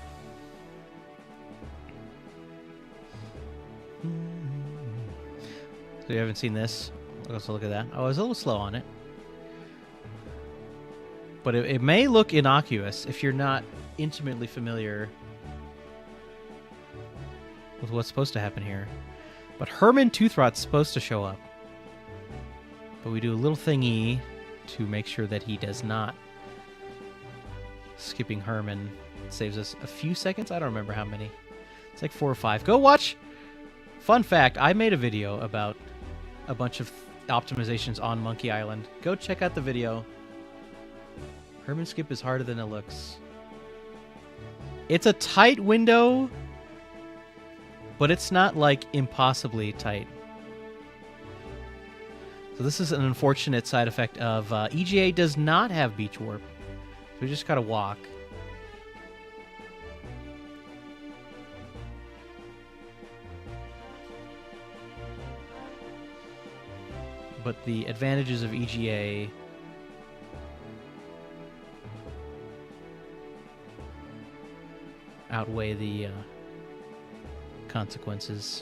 So you haven't seen this? Let's look at that. I was a little slow on it. But it may look innocuous if you're not intimately familiar with what's supposed to happen here. But Herman Toothrot's supposed to show up. But we do a little thingy to make sure that he does not. Skipping Herman saves us a few seconds. I don't remember how many. It's like 4 or 5. Go watch! Fun fact, I made a video about a bunch of optimizations on Monkey Island. Go check out the video. Herman skip is harder than it looks. It's a tight window, but it's not like impossibly tight. So this is an unfortunate side effect of EGA does not have beach warp. So we just gotta walk. But the advantages of EGA outweigh the consequences.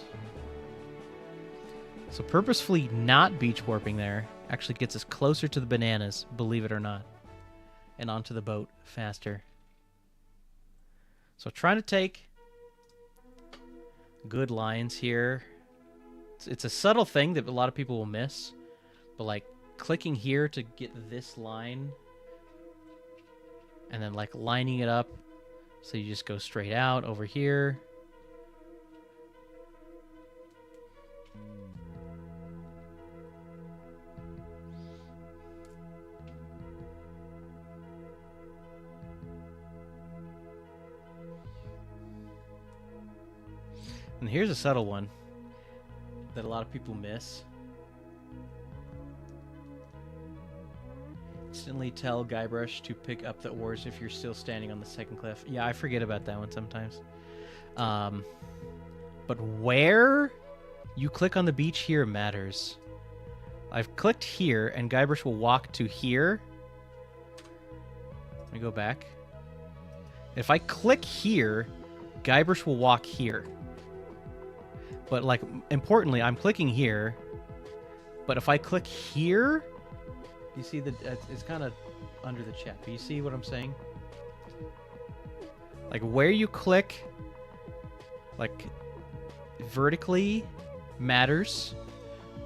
So purposefully not beach warping there actually gets us closer to the bananas, believe it or not, and onto the boat faster. So trying to take good lines here. It's a subtle thing that a lot of people will miss, but like clicking here to get this line and then like lining it up so you just go straight out over here. And here's a subtle one that a lot of people miss. Instantly tell Guybrush to pick up the oars if you're still standing on the second cliff. Yeah, I forget about that one sometimes. But where you click on the beach here matters. I've clicked here, and Guybrush will walk to here. Let me go back. If I click here, Guybrush will walk here. But, like, importantly, I'm clicking here. But if I click here, you see that it's kind of under the chat. But you see what I'm saying? Like, where you click, like, vertically matters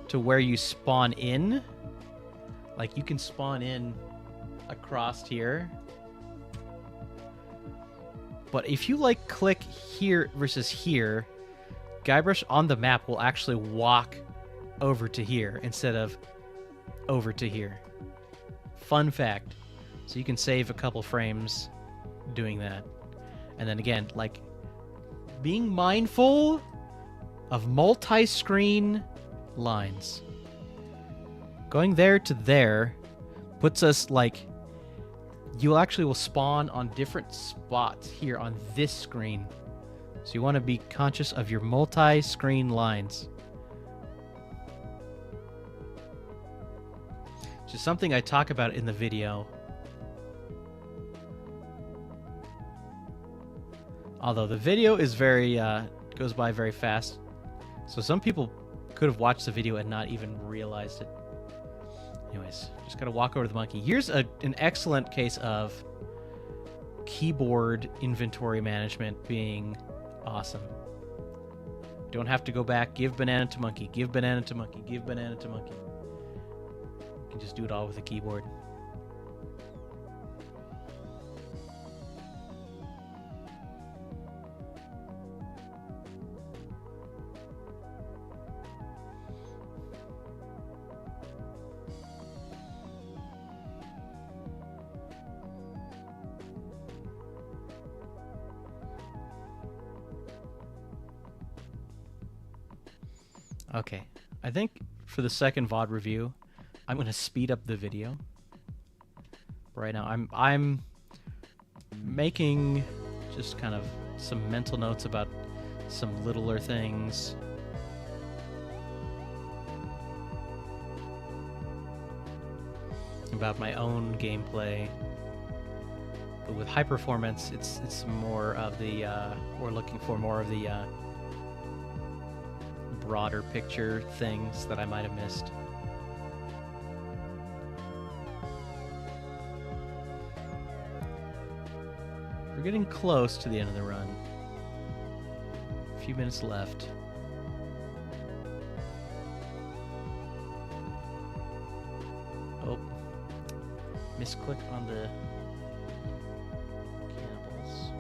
to where you spawn in. Like, you can spawn in across here. But if you, like, click here versus here, Guybrush on the map will actually walk over to here instead of over to here. Fun fact. So you can save a couple frames doing that. And then again, like, being mindful of multi-screen lines. Going there to there puts us, like, you actually will spawn on different spots here on this screen. So you want to be conscious of your multi-screen lines. Which is something I talk about in the video. Although the video is very, goes by very fast. So some people could have watched the video and not even realized it. Anyways, just gotta walk over to the monkey. Here's an excellent case of keyboard inventory management being awesome. Don't have to go back, give banana to monkey, give banana to monkey, give banana to monkey. You can just do it all with the keyboard. Okay, I think for the second VOD review, I'm gonna speed up the video. Right now, I'm making just kind of some mental notes about some littler things. About my own gameplay. But with high performance, it's more of the we're looking for more of the broader picture things that I might have missed. We're getting close to the end of the run. A few minutes left. Oh. Misclick on the cannibals.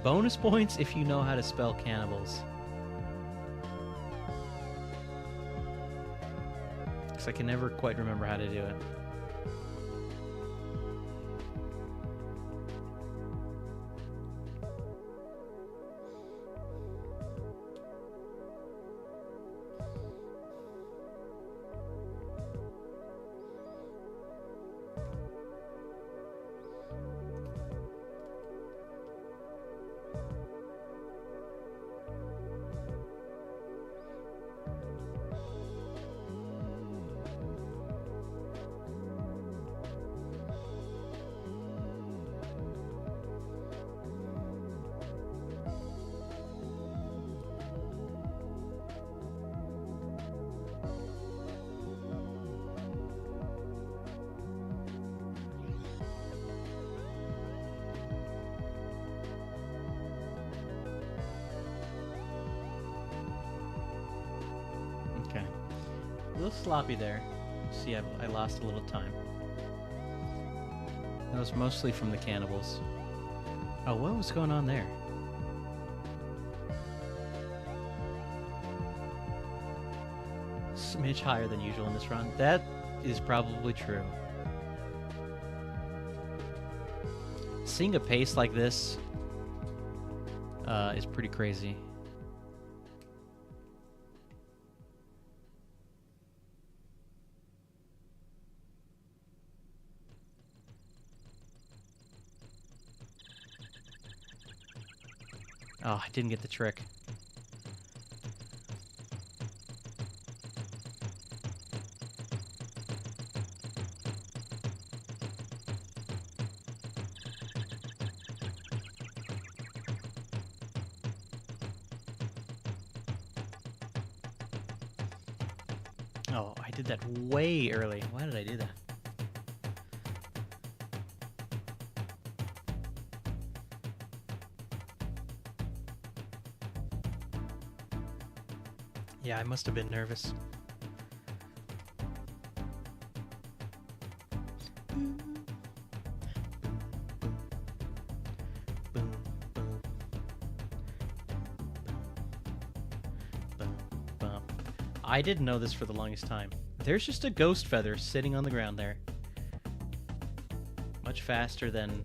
Bonus points if you know how to spell cannibals. Because I can never quite remember how to do it. A little sloppy there. See, I lost a little time. That was mostly from the cannibals. Oh, what was going on there? Smidge higher than usual in this run. That is probably true. Seeing a pace like this is pretty crazy. Oh, I didn't get the trick. Oh, I did that way early. Why did I do that? Yeah, I must have been nervous. I didn't know this for the longest time. There's just a ghost feather sitting on the ground there. Much faster than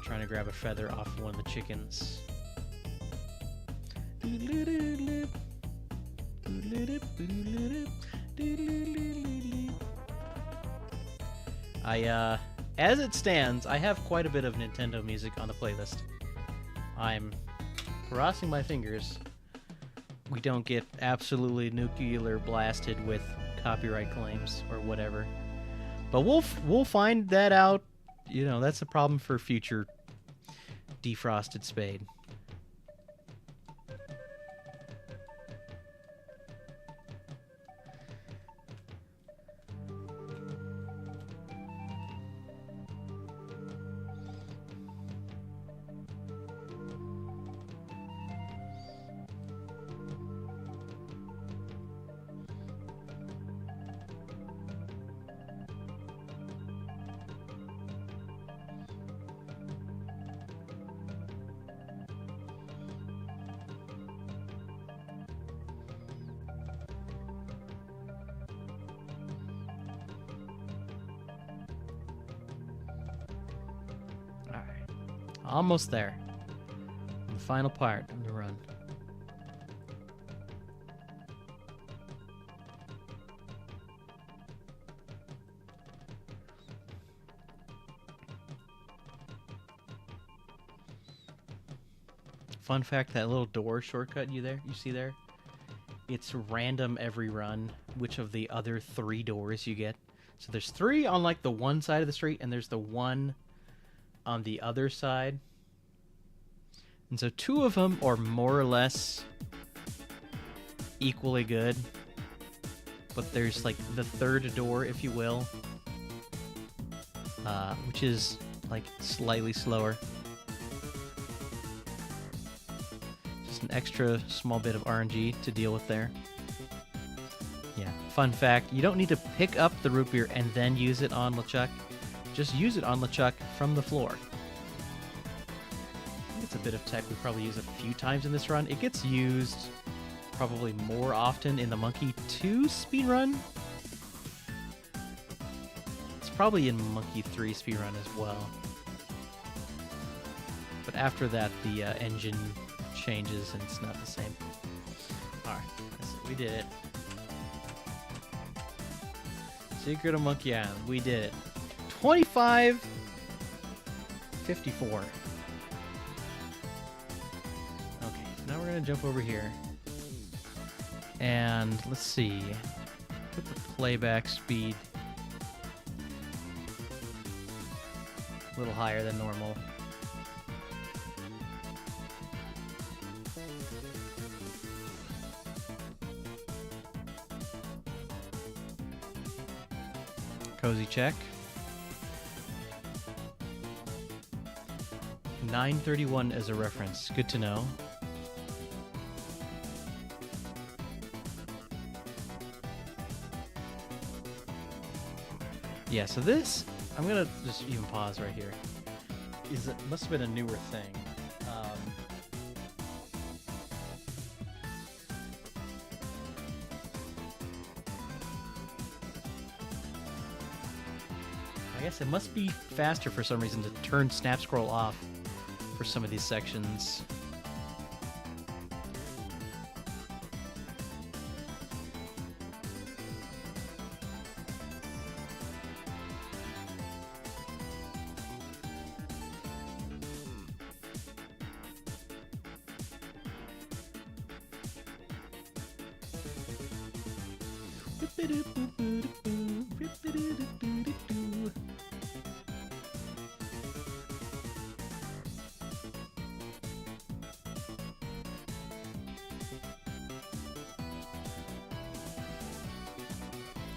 trying to grab a feather off one of the chickens. As it stands, I have quite a bit of Nintendo music on the playlist. I'm crossing my fingers we don't get absolutely nuclear blasted with copyright claims or whatever. But we'll find that out. You know, that's a problem for future Defrosted Spade. Almost there. The final part of the run. Fun fact, that little door shortcut you see there? It's random every run, which of the other 3 doors you get. So there's 3 on like the one side of the street, and there's the one on the other side. And so 2 of them are more or less equally good. But there's like the third door, if you will, which is like slightly slower. Just an extra small bit of RNG to deal with there. Yeah, fun fact, you don't need to pick up the root beer and then use it on LeChuck. Just use it on LeChuck from the floor. I think it's a bit of tech we probably use a few times in this run. It gets used probably more often in the Monkey 2 speedrun. It's probably in Monkey 3 speedrun as well. But after that, the engine changes and it's not the same. Alright, we did it. Secret of Monkey Island, we did it. 25:54. Okay, so now we're gonna jump over here. And let's see. Put the playback speed a little higher than normal. Cozy check. 931 as a reference. Good to know. Yeah, so this, I'm gonna just even pause right here. It must have been a newer thing. I guess it must be faster for some reason to turn snap scroll off for some of these sections.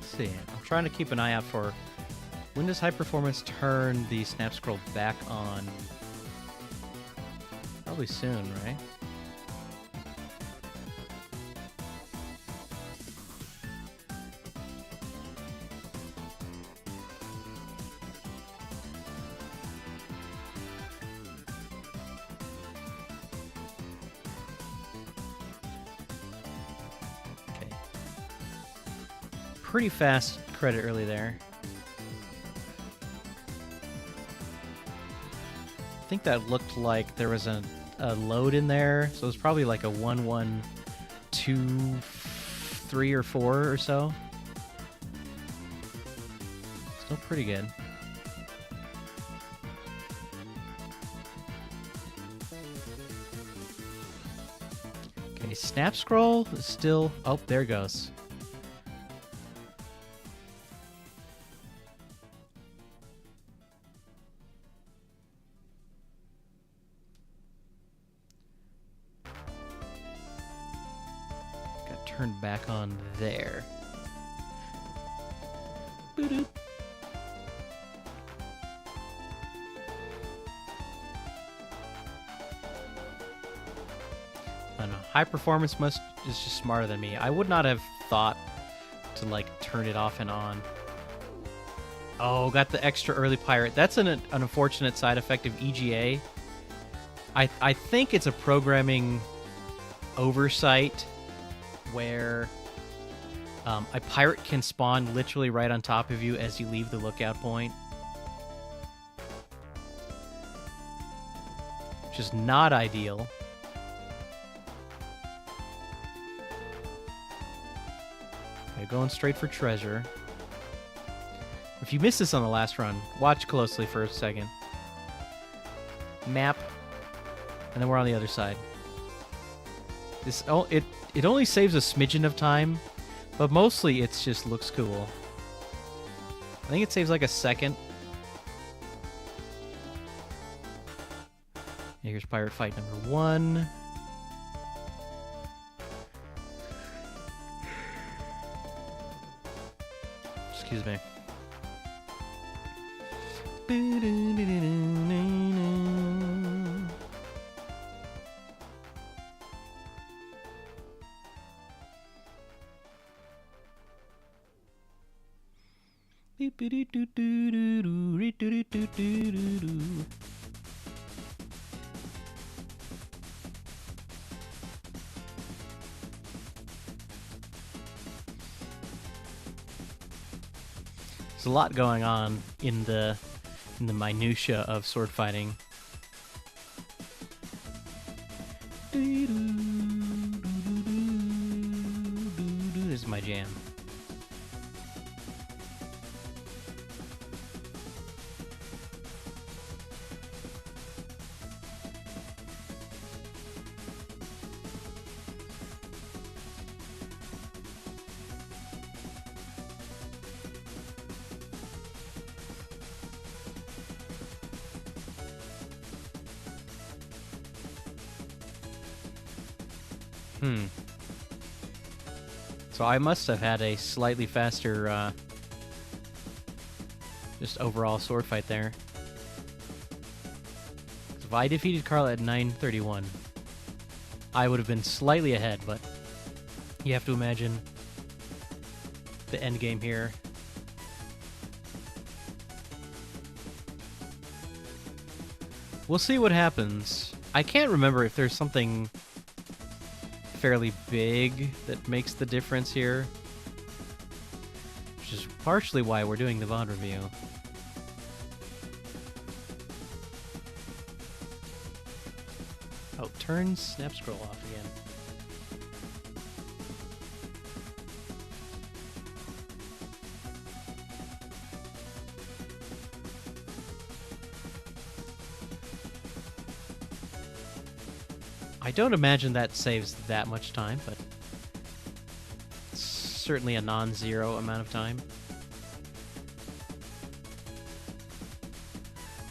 See, I'm trying to keep an eye out for when does high performance turn the snap scroll back on? Probably soon, right? Pretty fast credit early there. I think that looked like there was a load in there, so it was probably like a 1, 1, 2, 3, or 4 or so. Still pretty good. Okay, snap scroll is still... Oh, there it goes. Turned back on there. Boop. I don't know. High performance is just smarter than me. I would not have thought to like turn it off and on. Oh, got the extra early pirate. That's an unfortunate side effect of EGA. I think it's a programming oversight where a pirate can spawn literally right on top of you as you leave the lookout point. Which is not ideal. Okay, going straight for treasure. If you missed this on the last run, watch closely for a second. Map. And then we're on the other side. It only saves a smidgen of time, but mostly it just looks cool. I think it saves like a second. Here's pirate fight number 1. Excuse me. There's a lot going on in the minutia of sword fighting. This is my jam. So I must have had a slightly faster, just overall sword fight there. If I defeated Carla at 9:31, I would have been slightly ahead, but you have to imagine the end game here. We'll see what happens. I can't remember if there's something fairly big that makes the difference here, which is partially why we're doing the VOD review. Oh, turn snap scroll off again. I don't imagine that saves that much time, but it's certainly a non-zero amount of time.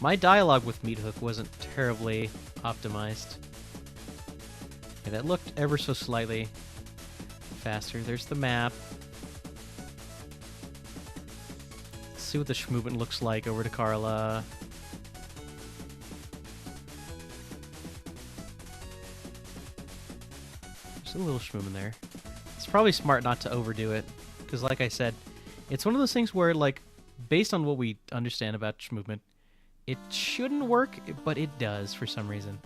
My dialogue with Meathook wasn't terribly optimized. Okay, that looked ever so slightly faster. There's the map. Let's see what the movement looks like over to Carla. A little shmoom in there. It's probably smart not to overdo it, because like I said, it's one of those things where, like, based on what we understand about movement, it shouldn't work, but it does for some reason.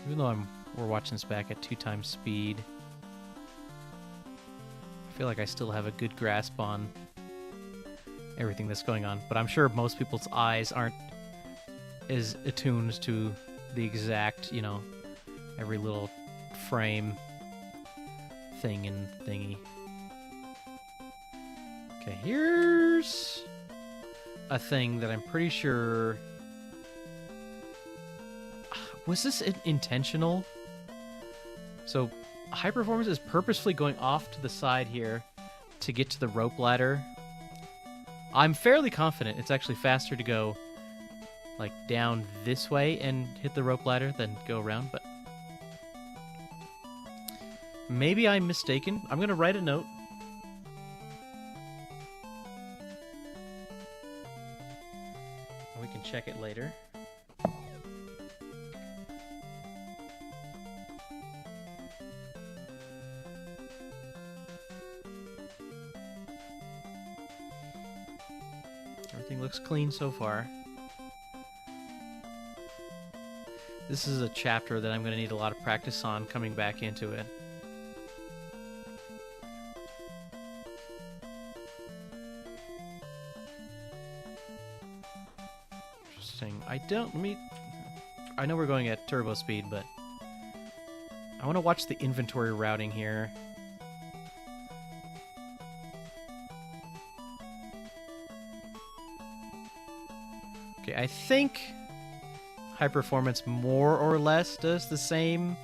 Even though we're watching this back at 2 times speed, I feel like I still have a good grasp on everything that's going on, but I'm sure most people's eyes aren't as attuned to the exact, you know, every little frame thing and thingy. Okay, here's a thing that I'm pretty sure... Was this intentional? So, High Performance is purposefully going off to the side here to get to the rope ladder. I'm fairly confident it's actually faster to go like down this way and hit the rope ladder than go around, but maybe I'm mistaken. I'm gonna write a note. And we can check it later. Everything looks clean so far. This is a chapter that I'm going to need a lot of practice on coming back into it. Interesting. I know we're going at turbo speed, but I want to watch the inventory routing here. Okay, I think High Performance more or less does the same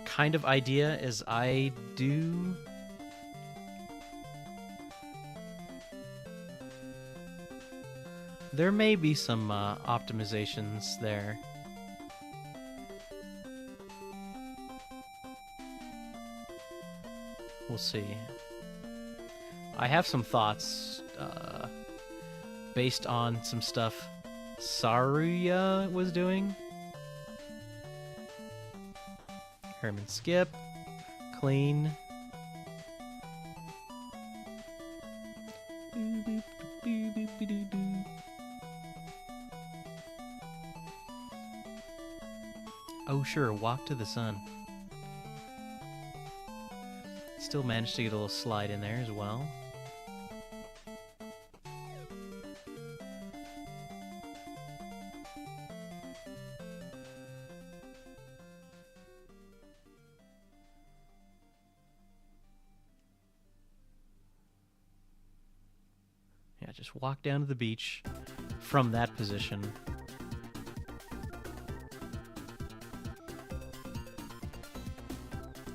kind of idea as I do. There may be some optimizations there. We'll see. I have some thoughts based on some stuff Saruya was doing. Herman skip. Clean. Oh sure, walk to the sun. Still managed to get a little slide in there as well. Yeah, just walk down to the beach from that position.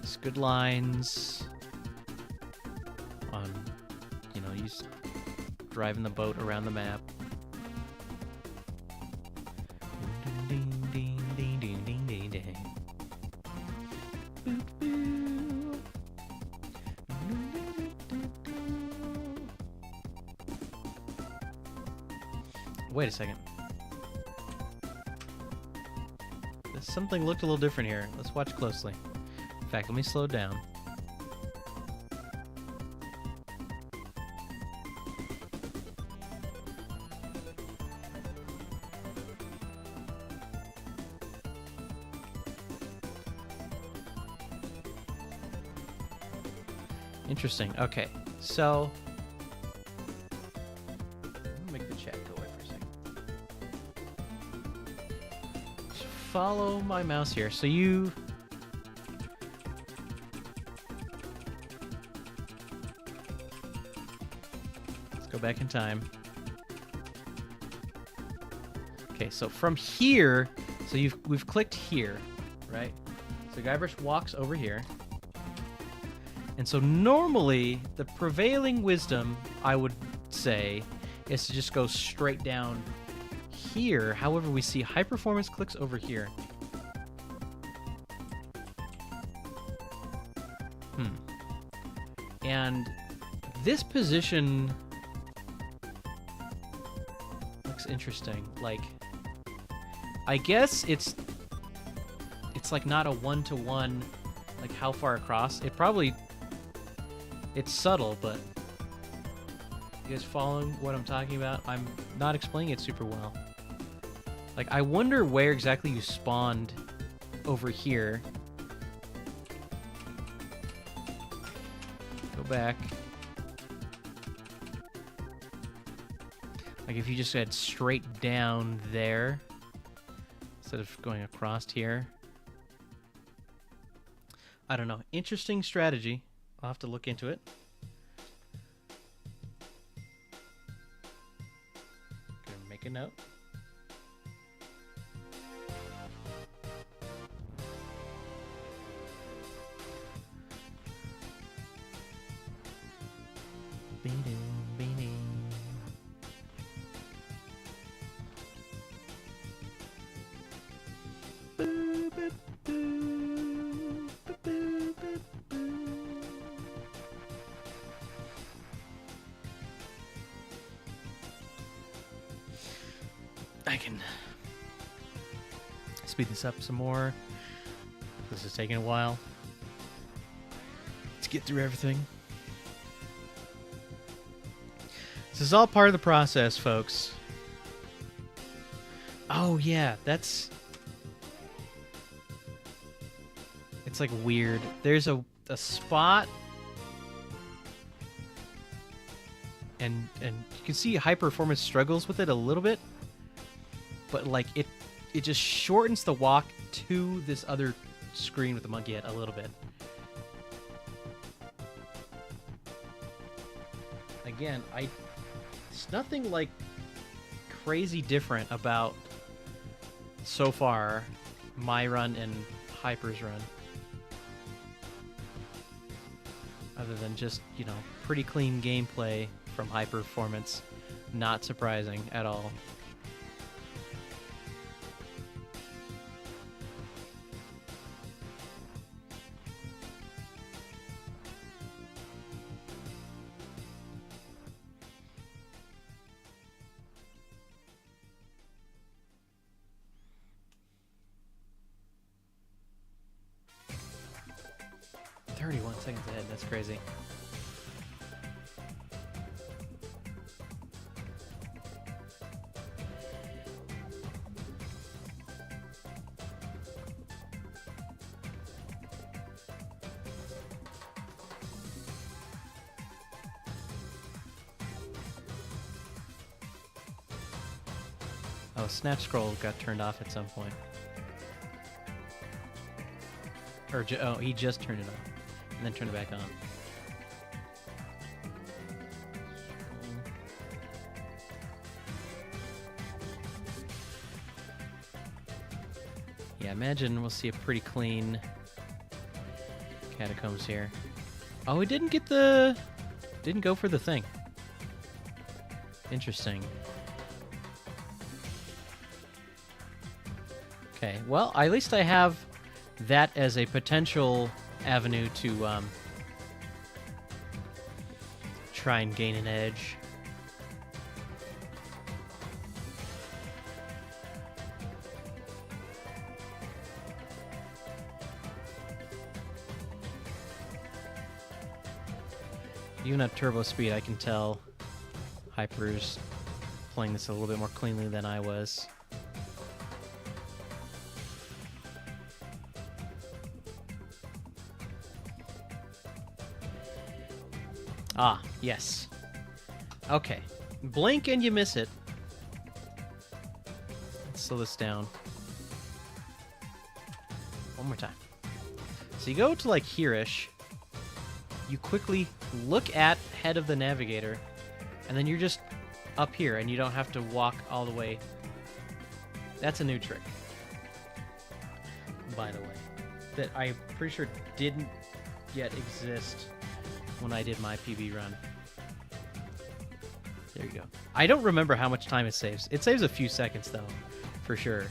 It's good lines on, you know, you driving the boat around the map. Wait a second. Something looked a little different here. Let's watch closely. In fact, let me slow down. Interesting. Okay, so make the chat go away for a second. Just follow my mouse here. So you let's go back in time. Okay, so from here, so we've clicked here, right? So Guybrush walks over here. And so normally, the prevailing wisdom, I would say, is to just go straight down here. However, we see high performance clicks over here. And this position looks interesting. Like, I guess it's like not a one-to-one, like how far across. It's subtle, but you guys following what I'm talking about? I'm not explaining it super well. Like, I wonder where exactly you spawned over here. Go back. Like, if you just head straight down there instead of going across here. I don't know. Interesting strategy. I'll have to look into it. Gonna make a note. I can speed this up some more. This is taking a while to get through everything. This is all part of the process, folks. Oh, yeah, it's like weird. There's a spot, and you can see high performance struggles with it a little bit. But like it just shortens the walk to this other screen with the monkey head a little bit. Again, it's nothing like crazy different about so far my run and Hyper's run. Other than just, you know, pretty clean gameplay from High Performance. not surprising at all. Seconds ahead, that's crazy. Oh, Snap Scroll got turned off at some point. Or, oh, he just turned it on. And then turn it back on. Yeah, imagine we'll see a pretty clean catacombs here. Oh, we didn't get the... Didn't go for the thing. Interesting. Okay, well, at least I have that as a potential avenue to try and gain an edge. Even at turbo speed, I can tell Hyper's playing this a little bit more cleanly than I was. Ah, yes. Okay. Blink and you miss it. Let's slow this down. One more time. So you go to like here-ish. You quickly look at head of the navigator, and then you're just up here, and you don't have to walk all the way. That's a new trick, by the way, that I'm pretty sure didn't yet exist when I did my PB run. There you go. I don't remember how much time it saves. It saves a few seconds, though, for sure.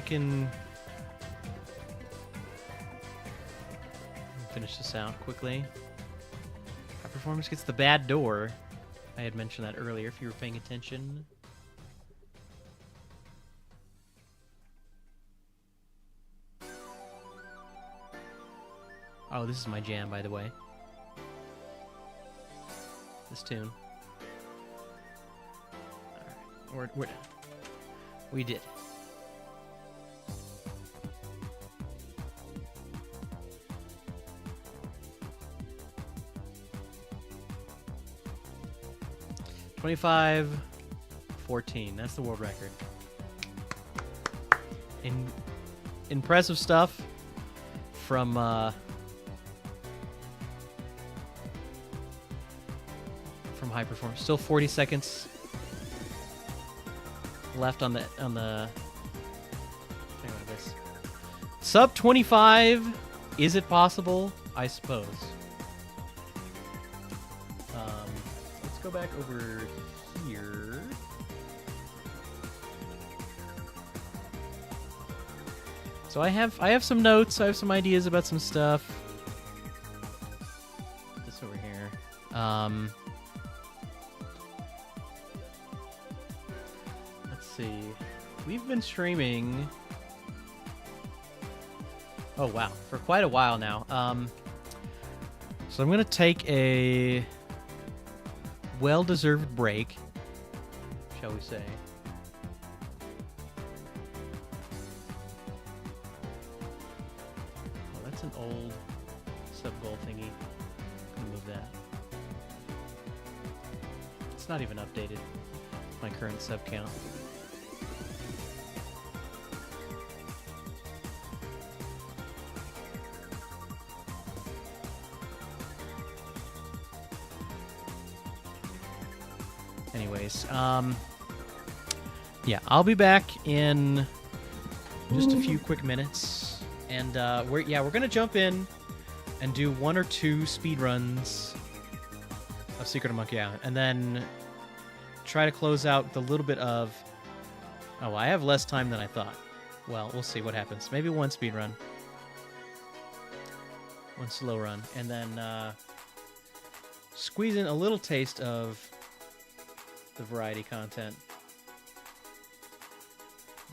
Can finish this out quickly. High Performance gets the bad door. I had mentioned that earlier if you were paying attention. Oh, this is my jam, by the way. This tune. Alright, we're done. We did. $25.14. That's the world record. Impressive stuff from High Performance. Still 40 seconds left on the hang on this. Sub 25. Is it possible? I suppose. Go back over here. So I have some notes. I have some ideas about some stuff. Put this over here. Let's see. We've been streaming. Oh wow, for quite a while now. So I'm gonna take a well-deserved break, shall we say. Oh, that's an old sub-goal thingy. I'm gonna move that. It's not even updated, my current sub count. Anyways, yeah, I'll be back in just a few quick minutes, and we're gonna jump in and do 1 or 2 speed runs of Secret of Monkey Island, and then try to close out the little bit of. Oh, I have less time than I thought. Well, we'll see what happens. Maybe 1 speed run, 1 slow run, and then squeeze in a little taste of the variety content.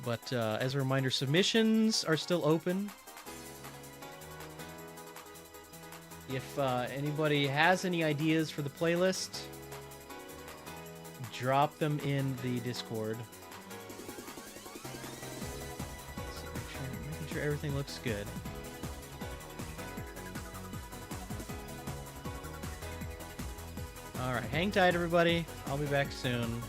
But as a reminder, submissions are still open. If anybody has any ideas for the playlist, drop them in the Discord. Making sure everything looks good. Alright, hang tight, everybody. I'll be back soon.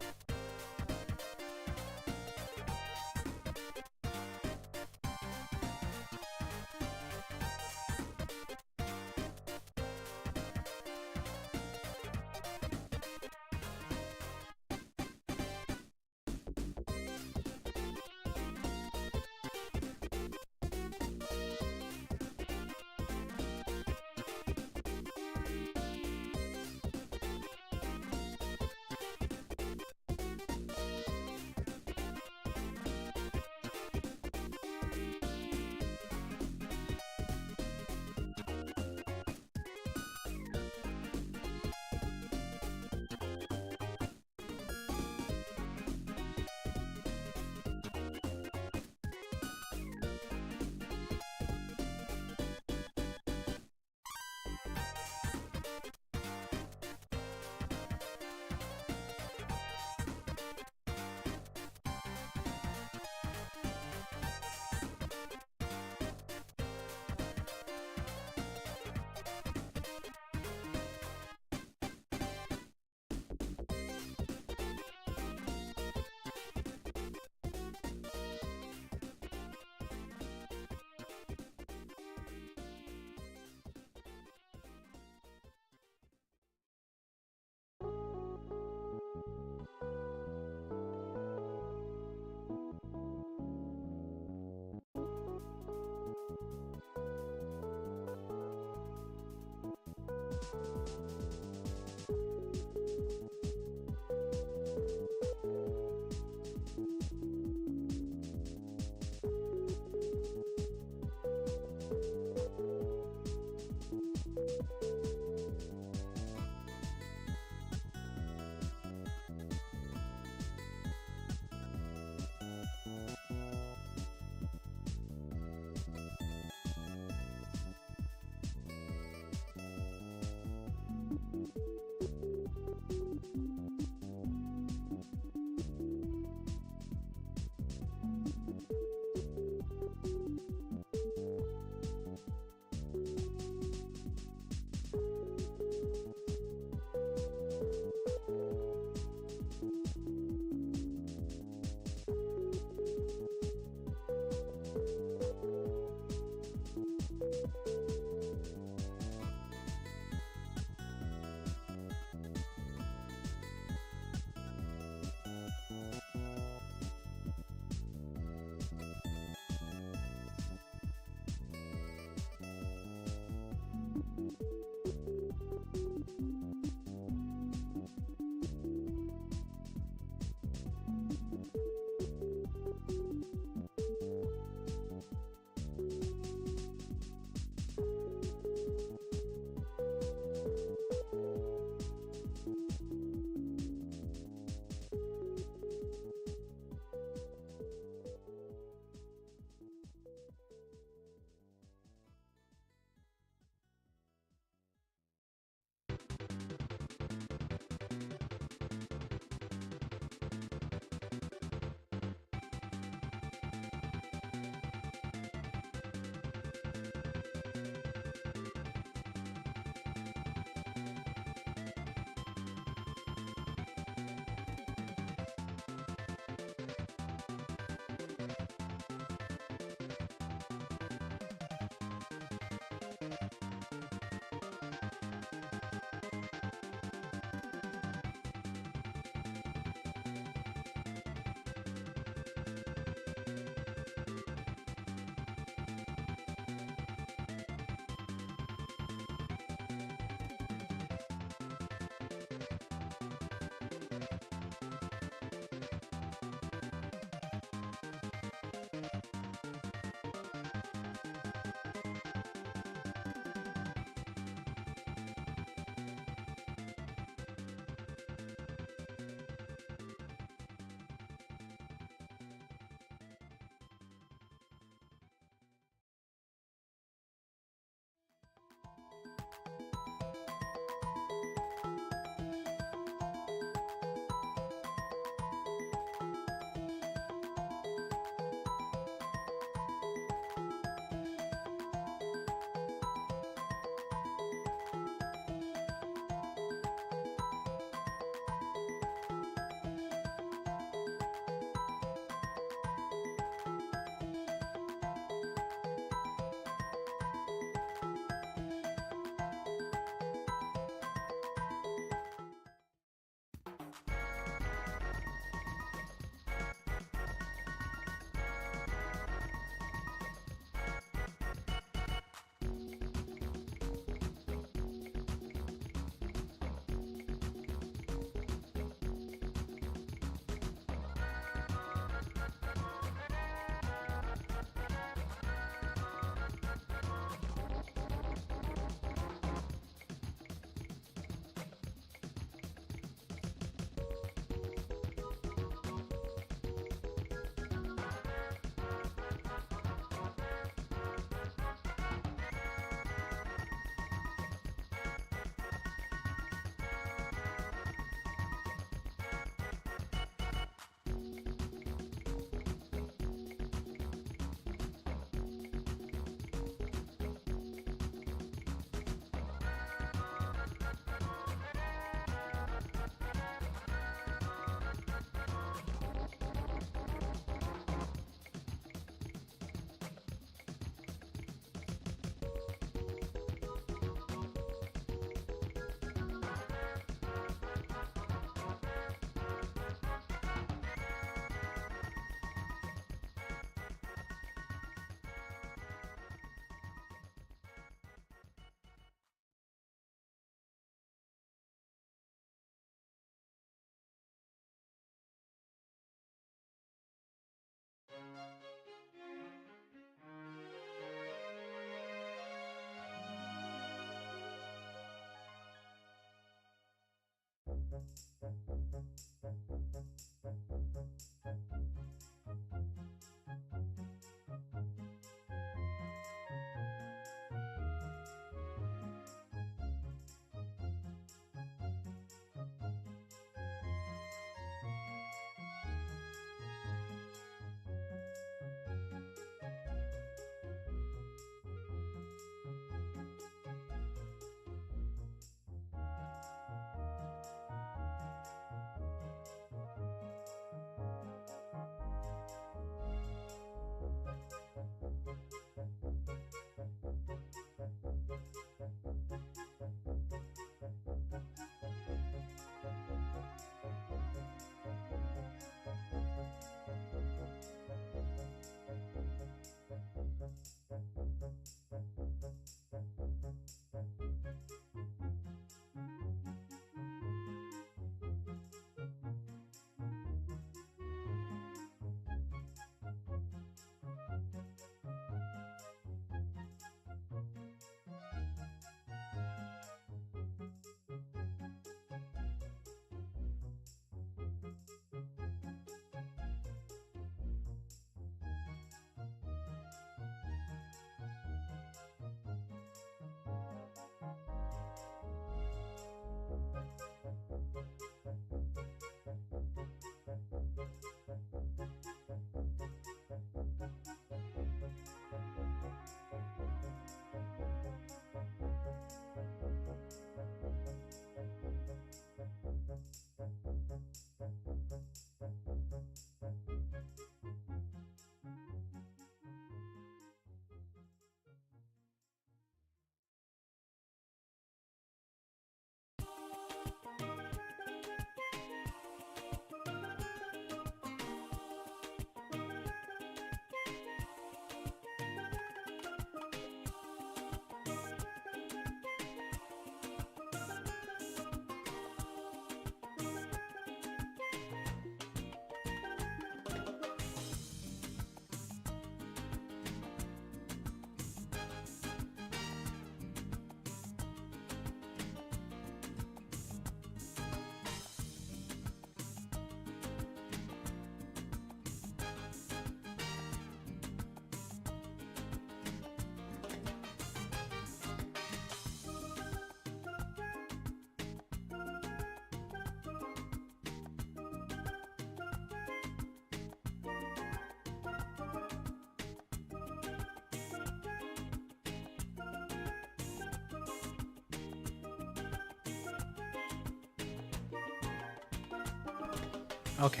Okay.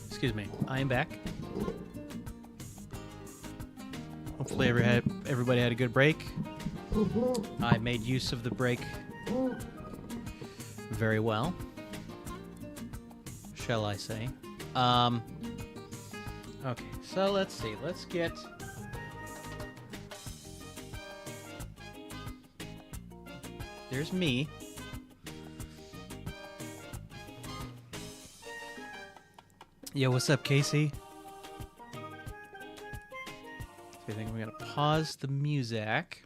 Excuse me. I am back. Hopefully everybody had a good break. I made use of the break very well, shall I say. Okay, so let's see. Let's get... There's me. Yo, what's up, Casey? I think we're gonna pause the music.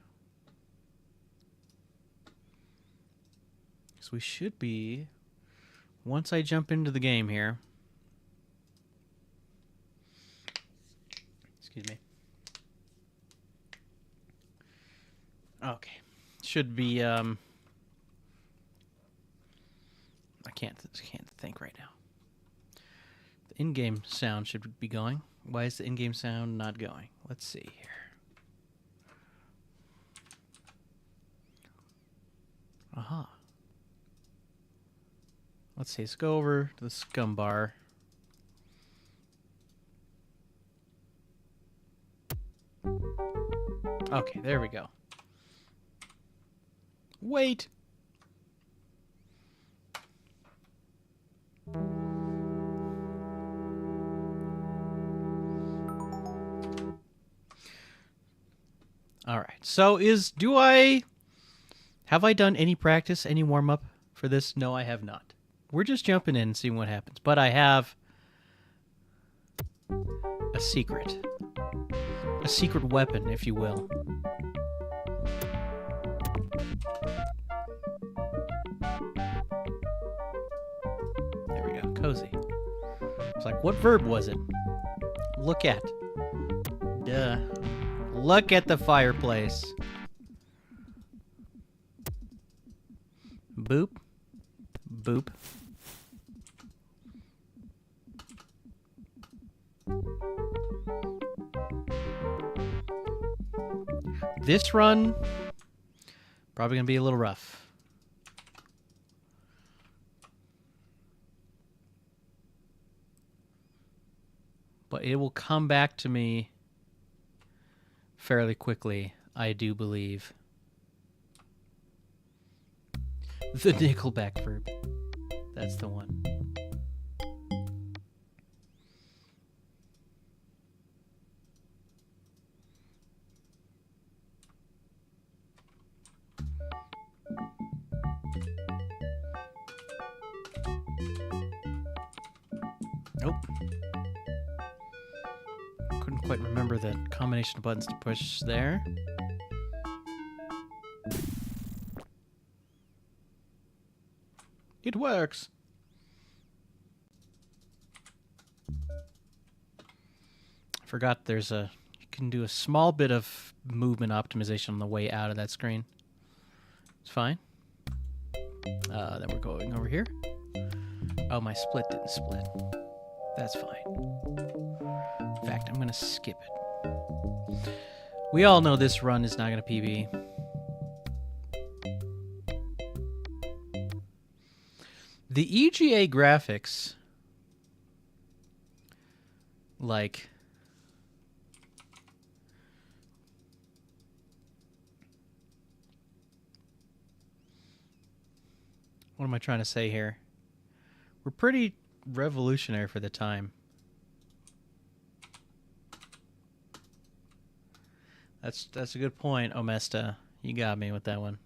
So we should be, once I jump into the game here. Excuse me. Okay. Should be, I can't think right now. The in-game sound should be going. Why is the in-game sound not going? Let's see here. Aha. Let's see. Let's go over to the scum bar. Okay, there we go. Wait. All right. So have I done any practice, any warm up for this? No, I have not. We're just jumping in and seeing what happens. But I have a secret weapon, if you will. It's like, what verb was it? Look at. Duh. Look at the fireplace. Boop. Boop. This run, probably going to be a little rough. But it will come back to me fairly quickly, I do believe. The Nickelback verb. That's the one. Nope. Couldn't quite remember the combination of buttons to push there. It works. I forgot there's a... You can do a small bit of movement optimization on the way out of that screen. It's fine. Then we're going over here. Oh, my split didn't split. That's fine. In fact, I'm going to skip it. We all know this run is not going to PB. The EGA graphics, like, what am I trying to say here? We're pretty revolutionary for the time. That's a good point, Omesta. You got me with that one.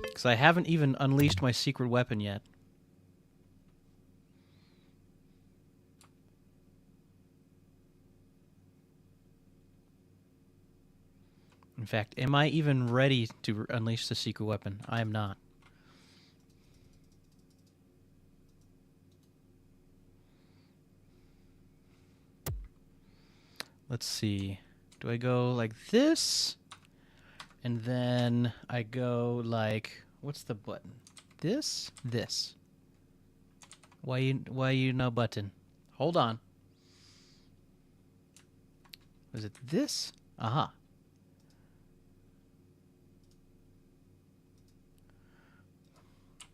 Because I haven't even unleashed my secret weapon yet. In fact, am I even ready to unleash the secret weapon? I am not. Let's see. Do I go like this? And then I go like, what's the button? This? This. Why you no button? Hold on. Was it this? Aha.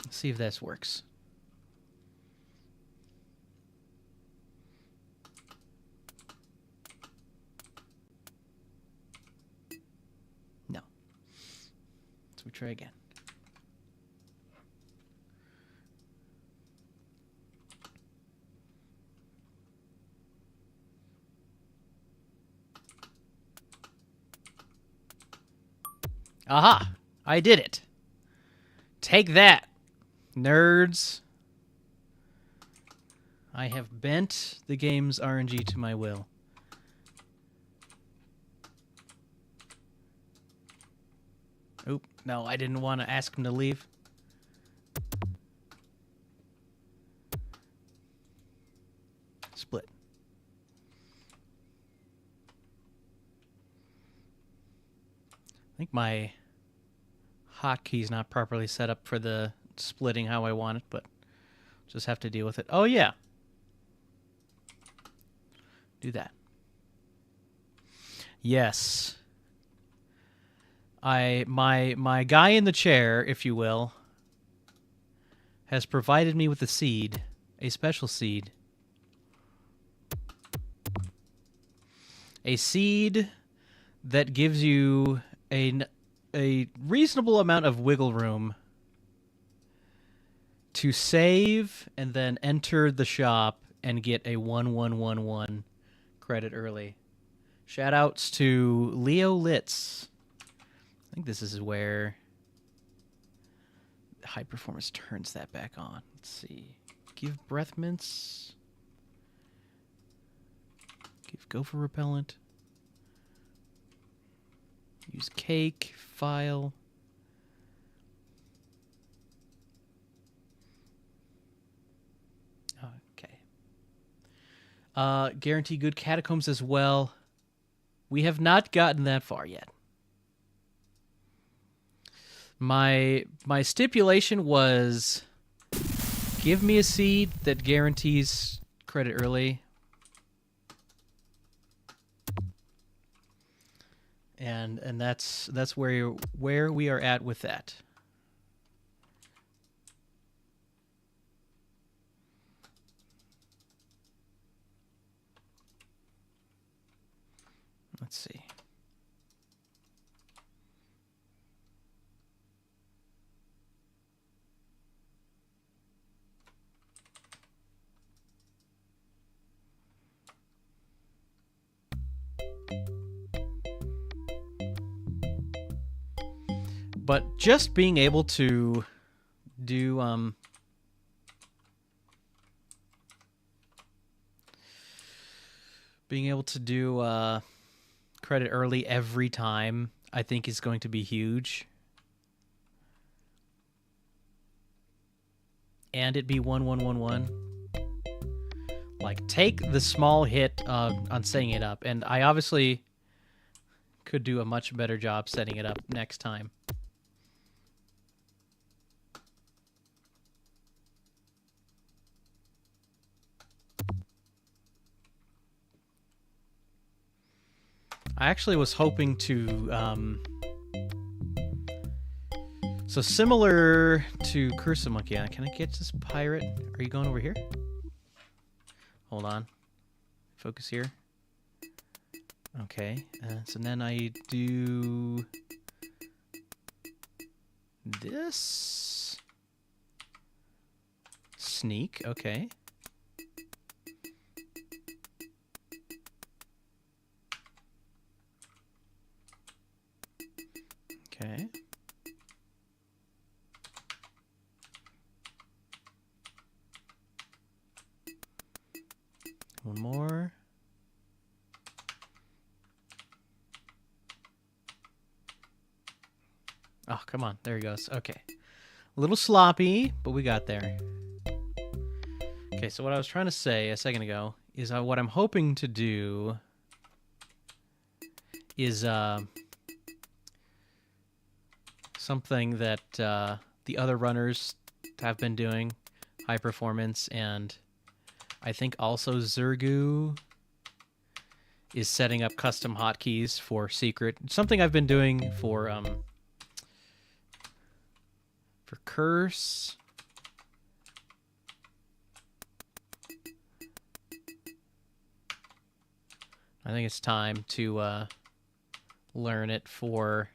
Let's see if this works. No. So we try again. Aha! I did it. Take that, nerds. I have bent the game's RNG to my will. Oop, no, I didn't want to ask him to leave. Split. I think my hotkey's not properly set up for the splitting how I want it, but just have to deal with it. Oh yeah. Do that. Yes. My guy in the chair, if you will, has provided me with a seed, a special seed. A seed that gives you a reasonable amount of wiggle room to save and then enter the shop and get a 1111 credit early. Shout outs to Leo Litz. I think this is where high performance turns that back on. Let's see. Give breath mints. Give gopher repellent. Use cake, file. Guarantee good catacombs as well. We have not gotten that far yet. My stipulation was give me a seed that guarantees credit early. And that's where we are at with that. Let's see. But just being able to do credit early every time, I think is going to be huge. And it be 1-1-1-1. Like, take the small hit on setting it up. And I obviously could do a much better job setting it up next time. I actually was hoping to, so similar to Curse of Monkey Island, can I get this pirate? Are you going over here? Hold on. Focus here. Okay, so then I do this. Sneak, okay. Okay. One more. Oh, come on. There he goes. Okay. A little sloppy, but we got there. Okay, so what I was trying to say a second ago is what I'm hoping to do is something that the other runners have been doing, high performance, and I think also Zergu is setting up custom hotkeys for secret. Something I've been doing for Curse. I think it's time to learn it for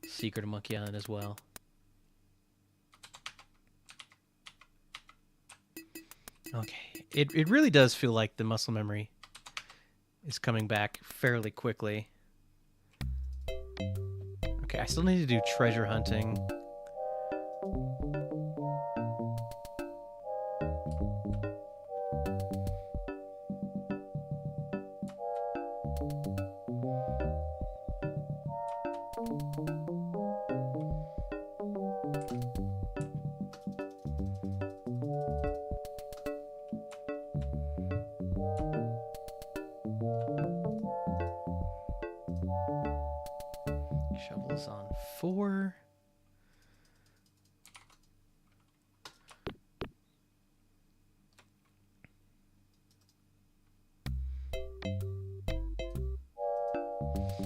Secret of Monkey Island as well. Okay, it really does feel like the muscle memory is coming back fairly quickly. Okay, I still need to do treasure hunting. Shovels on 4.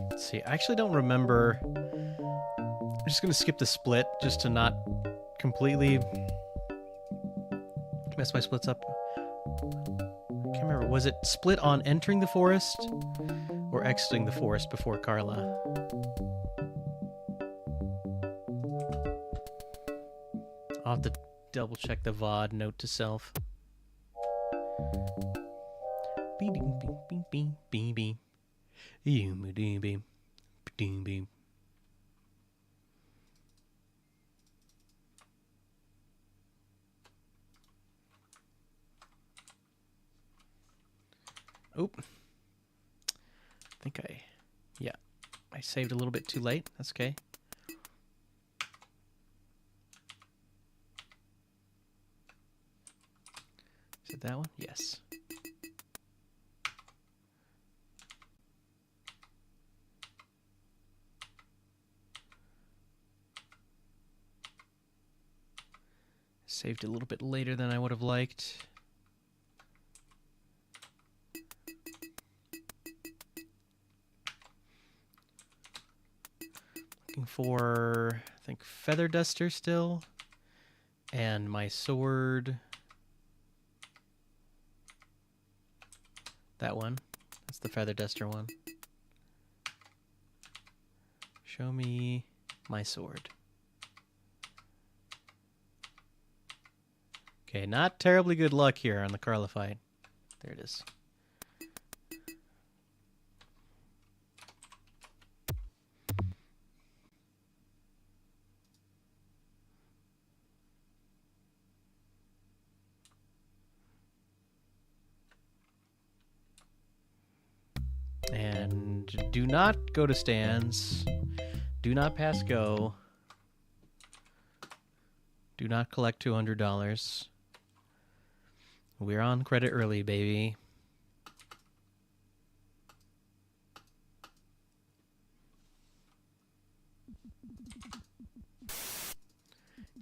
Let's see, I actually don't remember. I'm just going to skip the split just to not completely mess my splits up. I can't remember. Was it split on entering the forest or exiting the forest before Carla? I'll have to double check the VOD, note to self. Oop. I think I saved a little bit too late. That's okay. Is it that one? Yes. Saved a little bit later than I would have liked. Looking for, I think, Feather Duster still. And my sword. That one. That's the Feather Duster one. Show me my sword. Okay, not terribly good luck here on the Carlified. There it is. And do not go to stands. Do not pass go. Do not collect $200. We're on credit early, baby.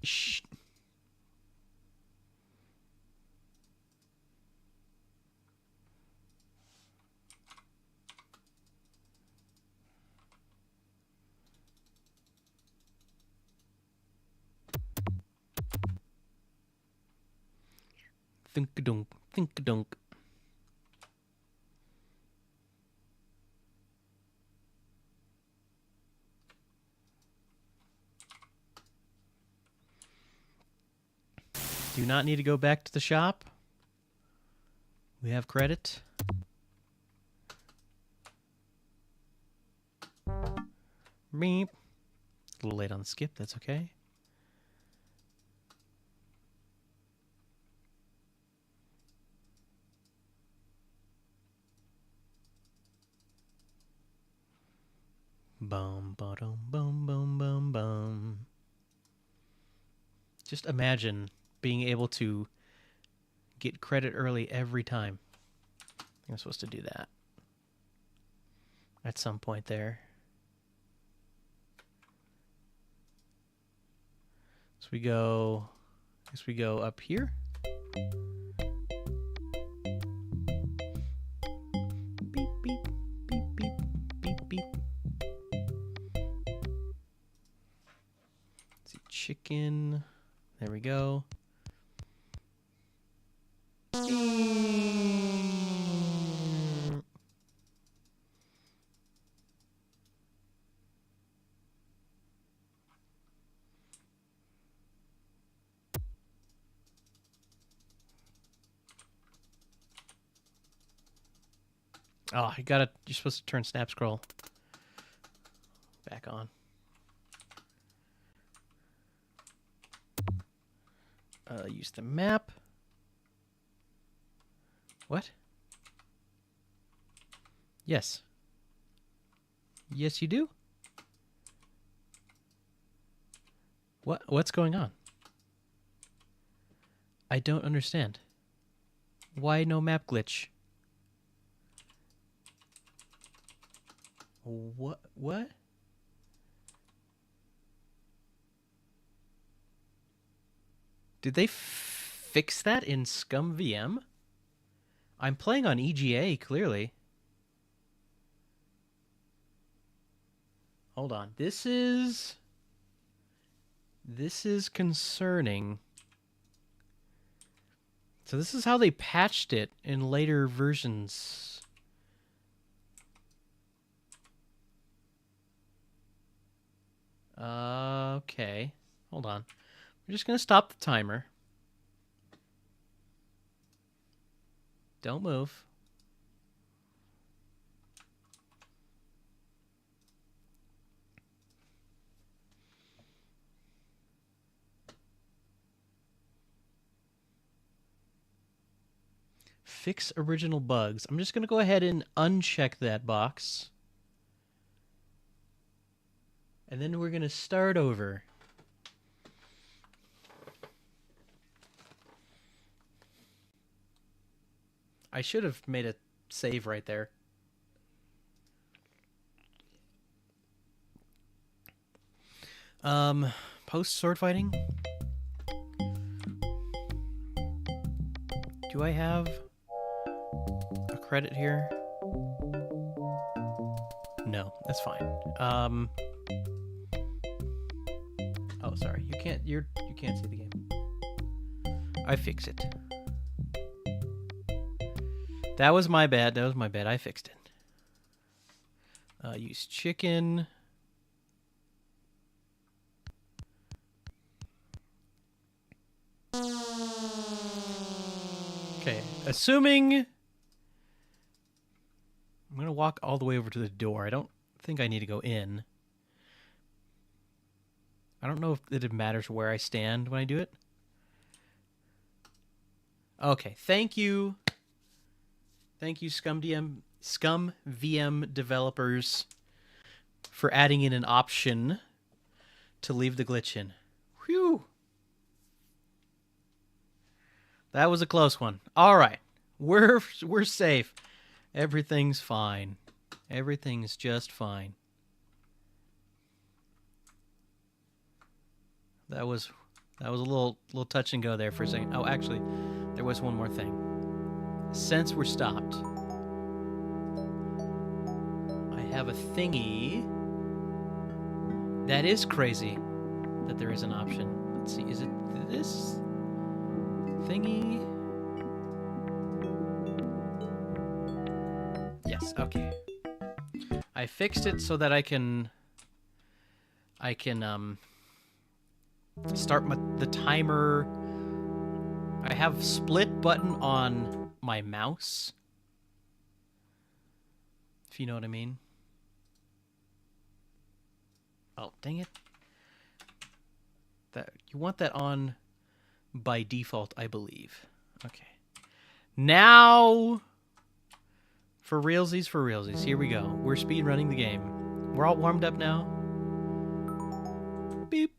Shh. Think-a-dunk, think-a-dunk. Do not need to go back to the shop. We have credit. Meep. A little late on the skip, that's okay. Bum, ba-dum, bum, bum, bum, bum. Just imagine being able to get credit early every time. I think I'm supposed to do that at some point there. So we go, I guess we go up here. Beep, beep, beep, beep, beep, beep. Let's see, chicken. There we go. Oh, you're supposed to turn snap scroll back on. Use the map. What? Yes. Yes, you do? What's going on? I don't understand. Why no map glitch? What? Did they fix that in Scum VM? I'm playing on EGA, clearly. Hold on. This is concerning. So this is how they patched it in later versions. Okay. Hold on. We're just going to stop the timer. Don't move. Fix original bugs. I'm just going to go ahead and uncheck that box. And then we're going to start over. I should have made a save right there. Post sword fighting. Do I have a credit here? No, that's fine. Oh, sorry. You can't see the game. I fix it. That was my bad. That was my bad. I fixed it. Use chicken. Okay, assuming I'm gonna walk all the way over to the door. I don't think I need to go in. I don't know if it matters where I stand when I do it. Okay, thank you. Thank you, Scum VM developers, for adding in an option to leave the glitch in. Whew. That was a close one. All right. We're safe. Everything's fine. Everything's just fine. That was a little touch and go there for a second. Oh, actually, there was one more thing. Since we're stopped, I have a thingy that is crazy that there is an option. Let's see, is it this thingy? Yes, okay. I fixed it so that I can start the timer. I have split button on my mouse, if you know what I mean. Oh, dang it. That you want that on by default, I believe. Okay. Now, for realsies, here we go. We're speed running the game. We're all warmed up now. Beep.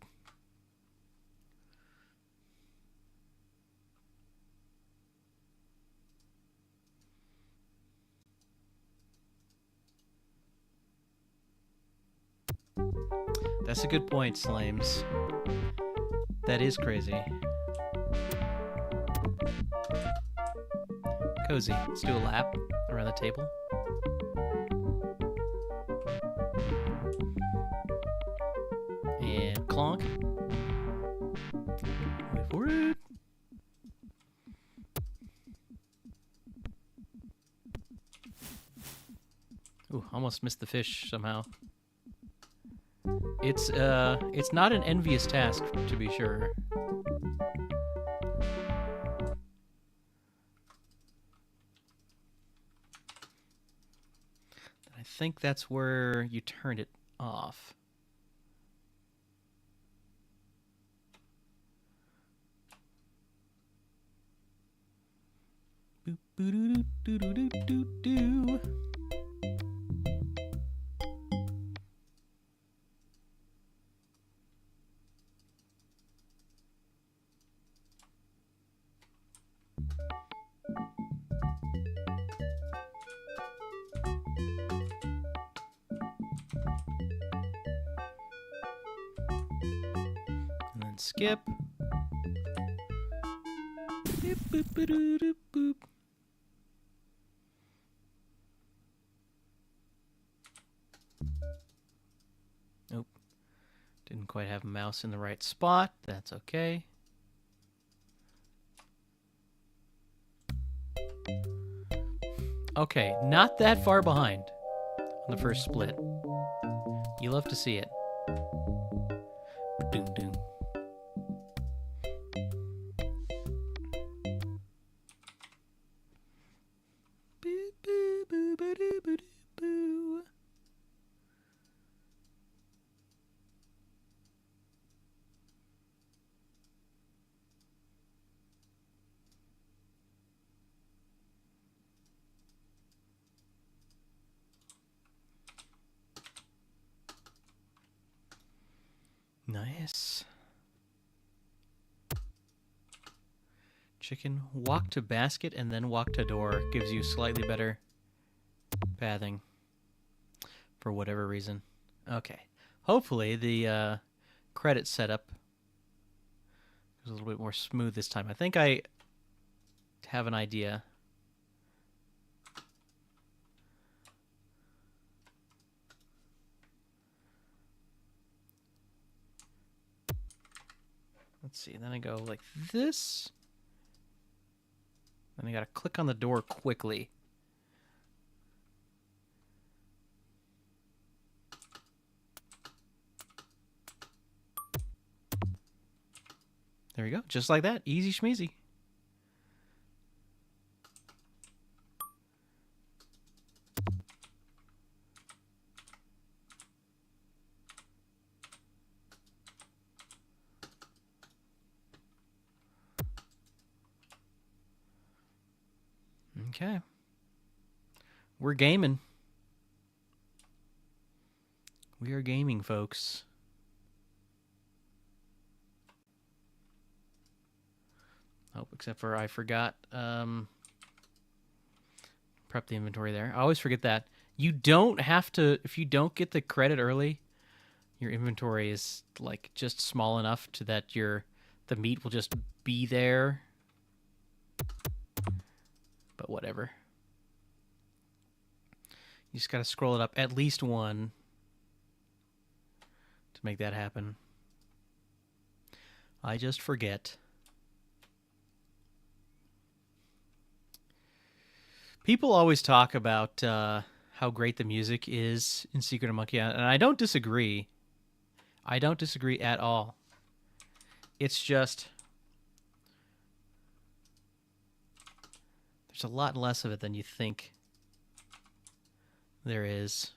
That's a good point, Slimes. That is crazy. Cozy. Let's do a lap around the table. And clonk. Wait for it. Ooh, almost missed the fish somehow. It's not an envious task, to be sure. I think that's where you turn it off. Boop, boo doo doo doo doo doo doo. And then skip. Boop, boop, boop, boop, boop. Nope. Didn't quite have a mouse in the right spot. That's okay. Okay, not that far behind on the first split. You love to see it. Doom doom. Boo boo boo boo boo boo boo. Nice. Chicken, walk to basket and then walk to door. Gives you slightly better pathing for whatever reason. Okay. Hopefully the credit setup is a little bit more smooth this time. I think I to have an idea. Let's see, then I go like this. Then I gotta click on the door quickly. There we go, just like that, easy schmeezy. Okay. We're gaming. We are gaming, folks. Oh, except for I forgot prep the inventory there. I always forget that. You don't have to, if you don't get the credit early, your inventory is like just small enough to that the meat will just be there. But whatever. You just gotta scroll it up at least one to make that happen. I just forget. People always talk about how great the music is in Secret of Monkey Island, and I don't disagree. I don't disagree at all. It's just there's a lot less of it than you think there is.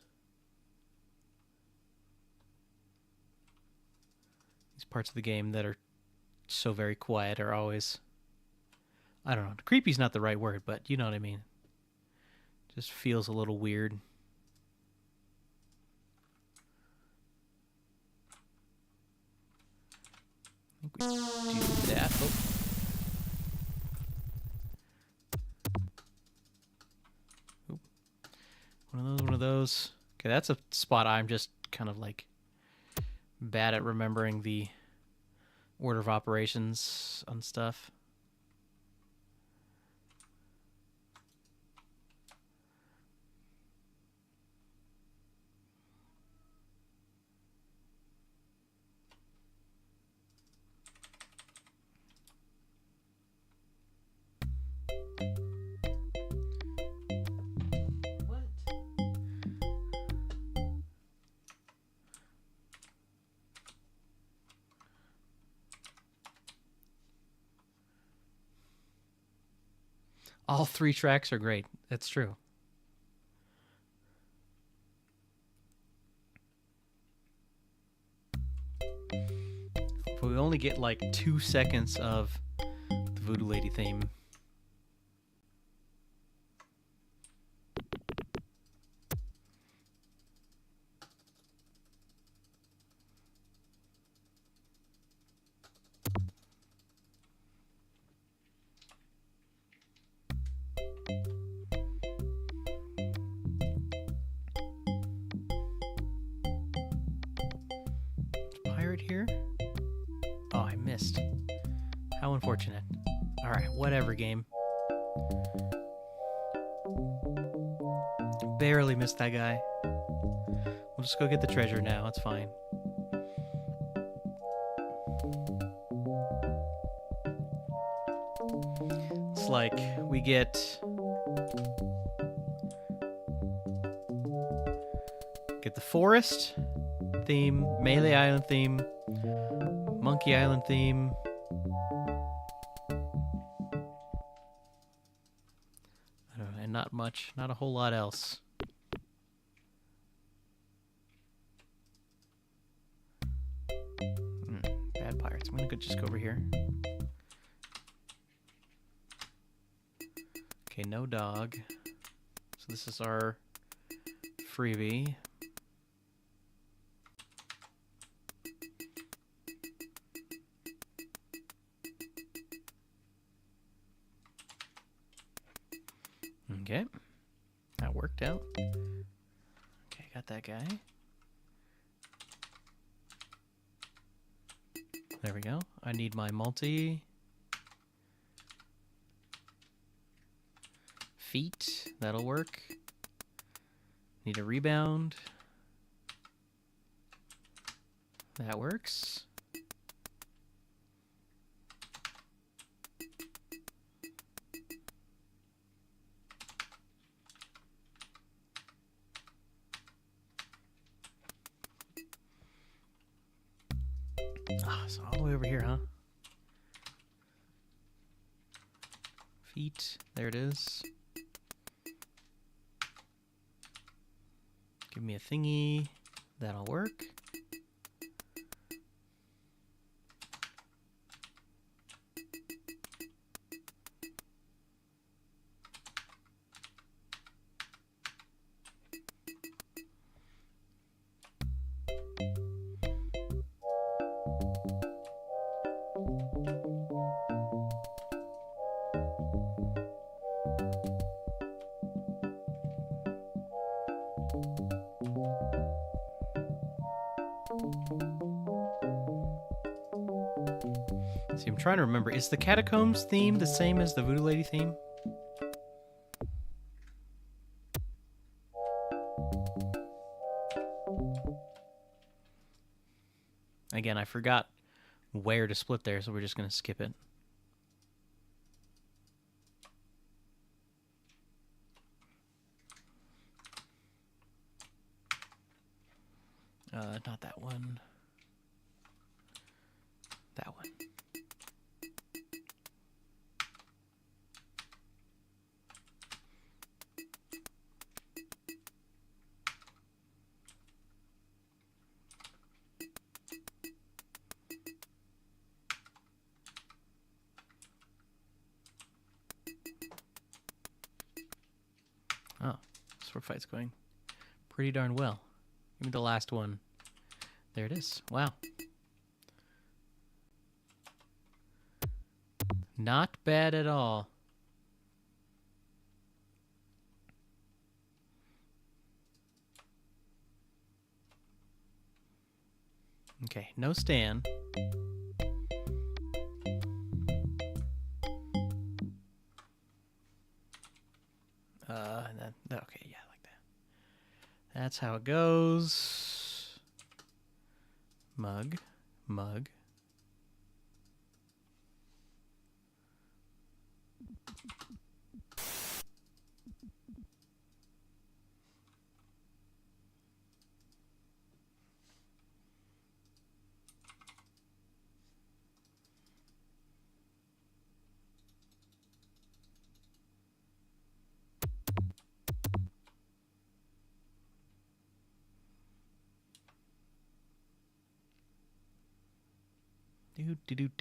These parts of the game that are so very quiet are always, I don't know, creepy's not the right word, but you know what I mean. Just feels a little weird. I think we do that. Oh. Oop. One of those. Okay, that's a spot I'm just kind of like bad at remembering the order of operations on stuff. All 3 tracks are great. That's true. But we only get like 2 seconds of the Voodoo Lady theme. Here? Oh, I missed. How unfortunate. Alright, whatever, game. Barely missed that guy. We'll just go get the treasure now, it's fine. It's like we get the forest theme, Melee Island theme, Monkey Island theme. I don't know, and not much, not a whole lot else. Bad pirates. I'm gonna just go over here. Okay, no dog. So this is our freebie. Okay, that worked out. Okay, got that guy. There we go. I need my multi. Feet, that'll work. Need a rebound. That works. Ah, it's all the way over here, huh? Feet, there it is. Give me a thingy. That'll work. See, I'm trying to remember. Is the Catacombs theme the same as the Voodoo Lady theme? Again, I forgot where to split there, so we're just going to skip it. Not that one. That one. Oh, sword fight's going pretty darn well. Give me the last one. There it is. Wow. Not bad at all. Okay, no Stan. Okay, yeah, like that. That's how it goes. Mug, mug.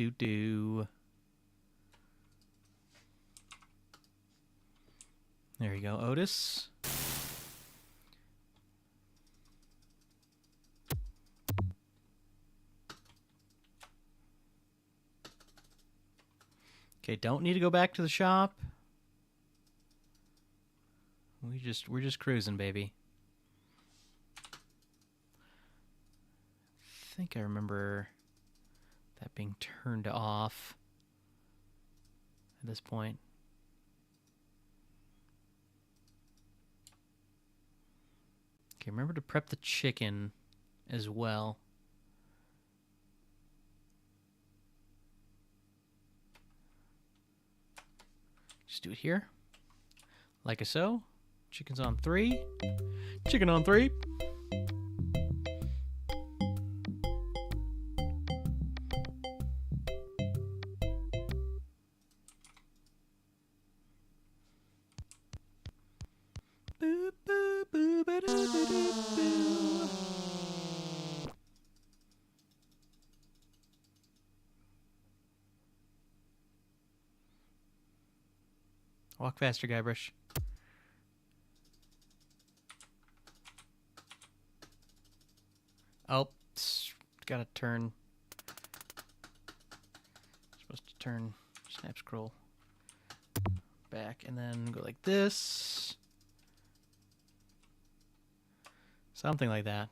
Do. There you go, Otis. Okay, don't need to go back to the shop. We're just cruising, baby. I think I remember that being turned off at this point. Okay, remember to prep the chicken as well. Just do it here. Like so. Chicken's on 3. Chicken on 3. Walk faster, Guybrush. Oh, gotta turn. Supposed to turn snap scroll back and then go like this. Something like that.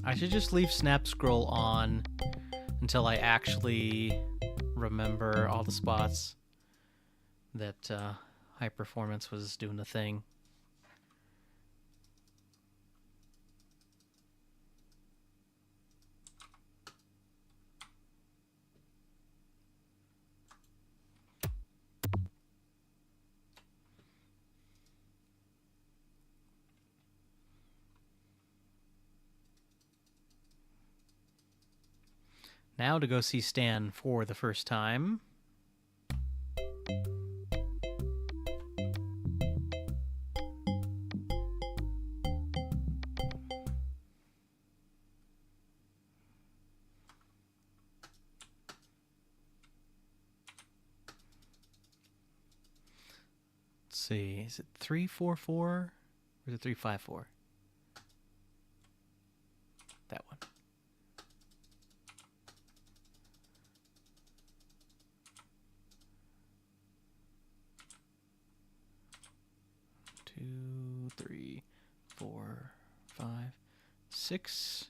I should just leave snap scroll on until I actually remember all the spots that high performance was doing the thing. Now to go see Stan for the first time. Let's see, is it 344 or is it 354? That one. Two, three, 4, 5, 6.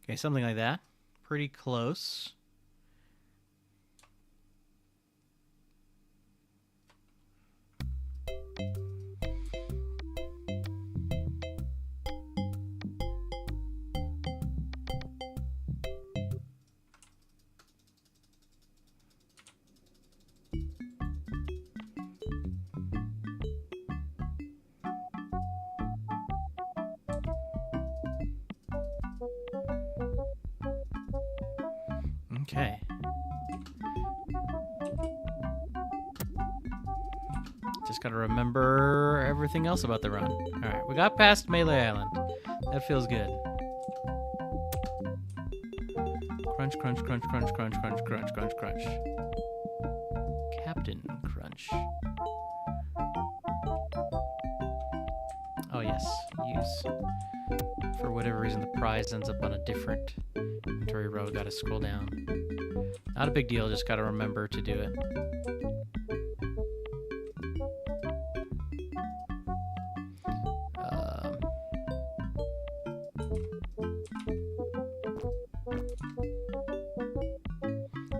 Okay, something like that. Pretty close. Okay. Just gotta remember everything else about the run. Alright, we got past Melee Island. That feels good. Crunch, crunch, crunch, crunch, crunch, crunch, crunch, crunch, crunch. Captain Crunch. Oh yes, use. For whatever reason, the prize ends up on a different inventory row. Gotta scroll down. Not a big deal, just gotta remember to do it.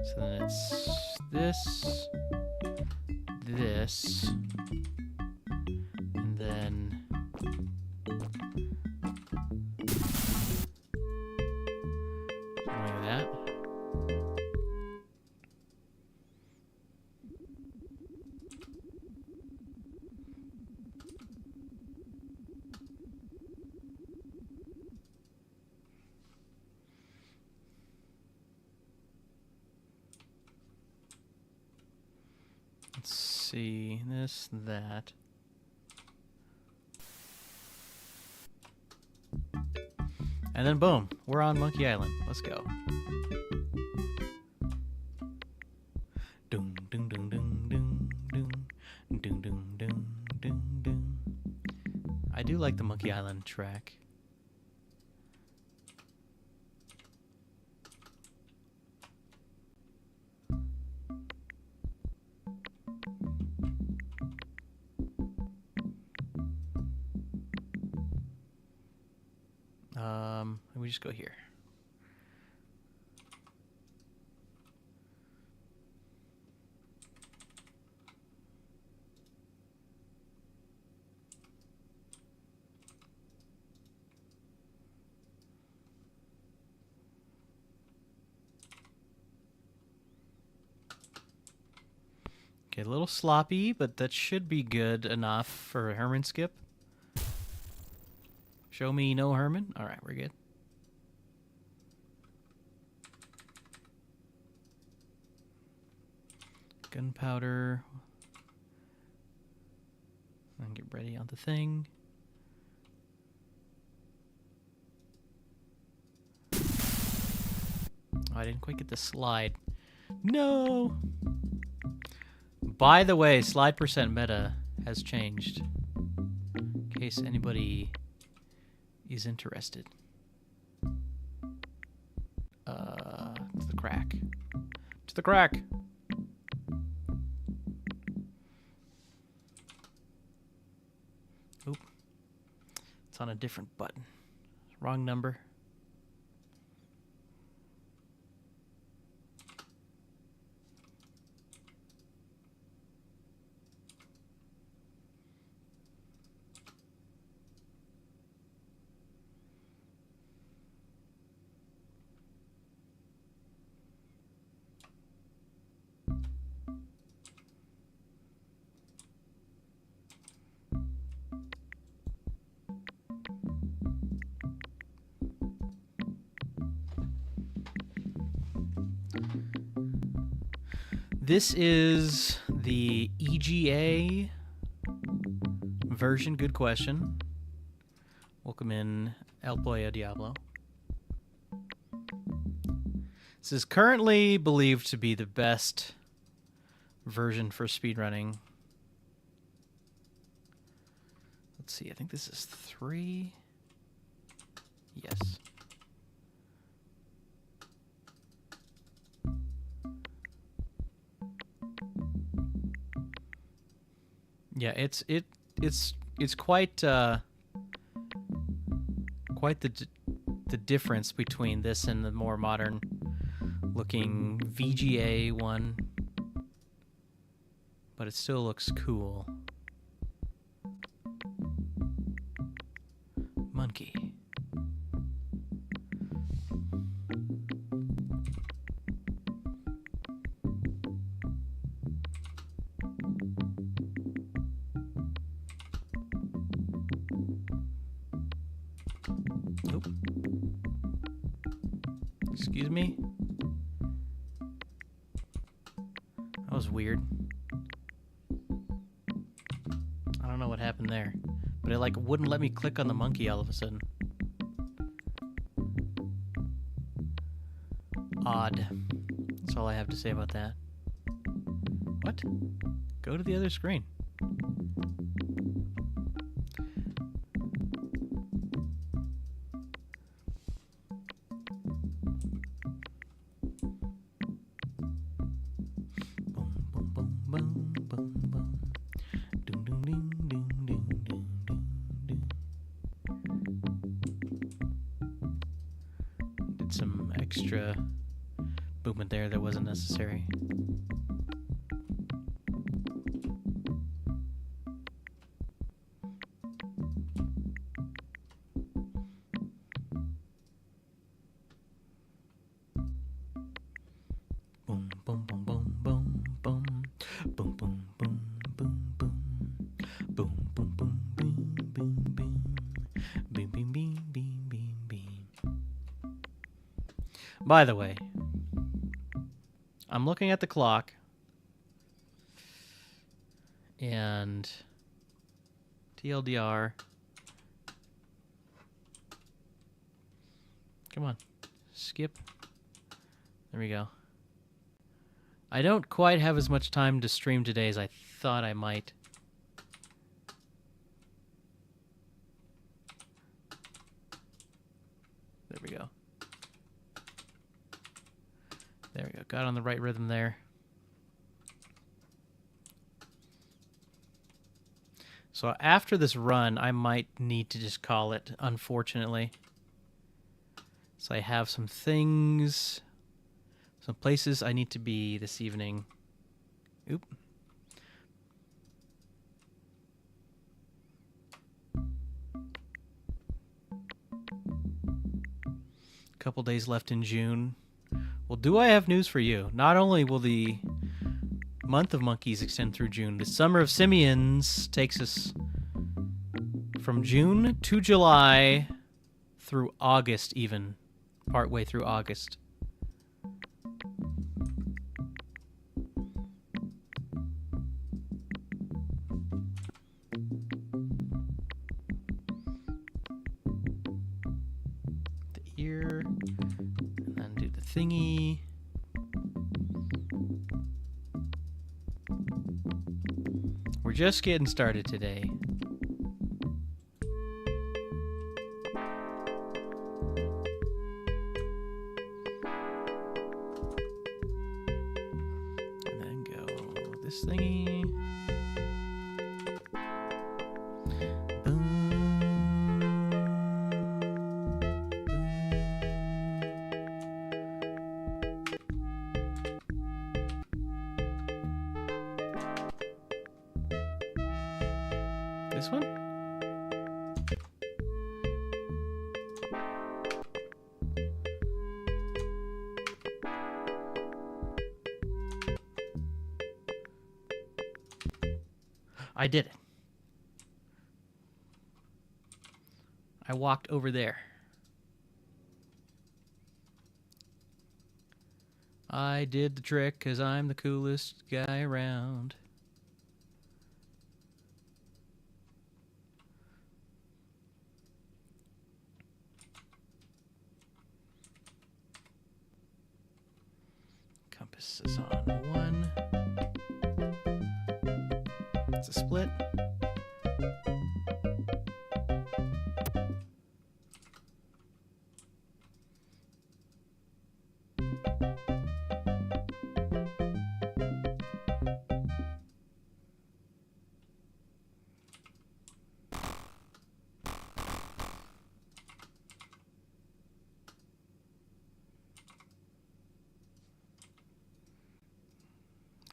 So then it's this, this, and then something like that. Let's see, this, that. And then boom, we're on Monkey Island. Let's go. Doom, doom, doom, doom, doom, doom, doom, doom, doom, doom, doom. I do like the Monkey Island track. We just go here. Okay, a little sloppy, but that should be good enough for a Herman skip. Show me no Herman. All right, we're good. Gunpowder. And get ready on the thing. Oh, I didn't quite get the slide. No! By the way, slide percent meta has changed. In case anybody is interested. To the crack. To the crack! Oop. It's on a different button. Wrong number. This is the EGA version. Good question. Welcome in El Pollo Diablo. This is currently believed to be the best version for speedrunning. Let's see, I think this is 3. Yes. Yeah, it's quite quite the difference between this and the more modern looking VGA one, but it still looks cool. Monkey. Nope. Excuse me? That was weird. I don't know what happened there, but it like wouldn't let me click on the monkey all of a sudden. Odd. That's all I have to say about that. What? Go to the other screen. Did some extra movement there that wasn't necessary. Boom, boom, boom, boom, boom, boom, boom, boom, boom, boom, boom, boom, boom, boom, beam, beam, beam, beam, beam, beam, beam, beam, beam. By the way, I'm looking at the clock, and TLDR. Come on, skip. There we go. I don't quite have as much time to stream today as I thought I might. There we go. There we go. Got on the right rhythm there. So after this run, I might need to just call it, unfortunately. So I have some things, some places I need to be this evening. Oop. Couple days left in June. Well, do I have news for you? Not only will the month of monkeys extend through June, the summer of simians takes us from June to July through August even. Partway through August. The ear, and then do the thingy. We're just getting started today. This thingy. This one? I did it. I walked over there. I did the trick because I'm the coolest guy around. Compass is on 1. It's a split.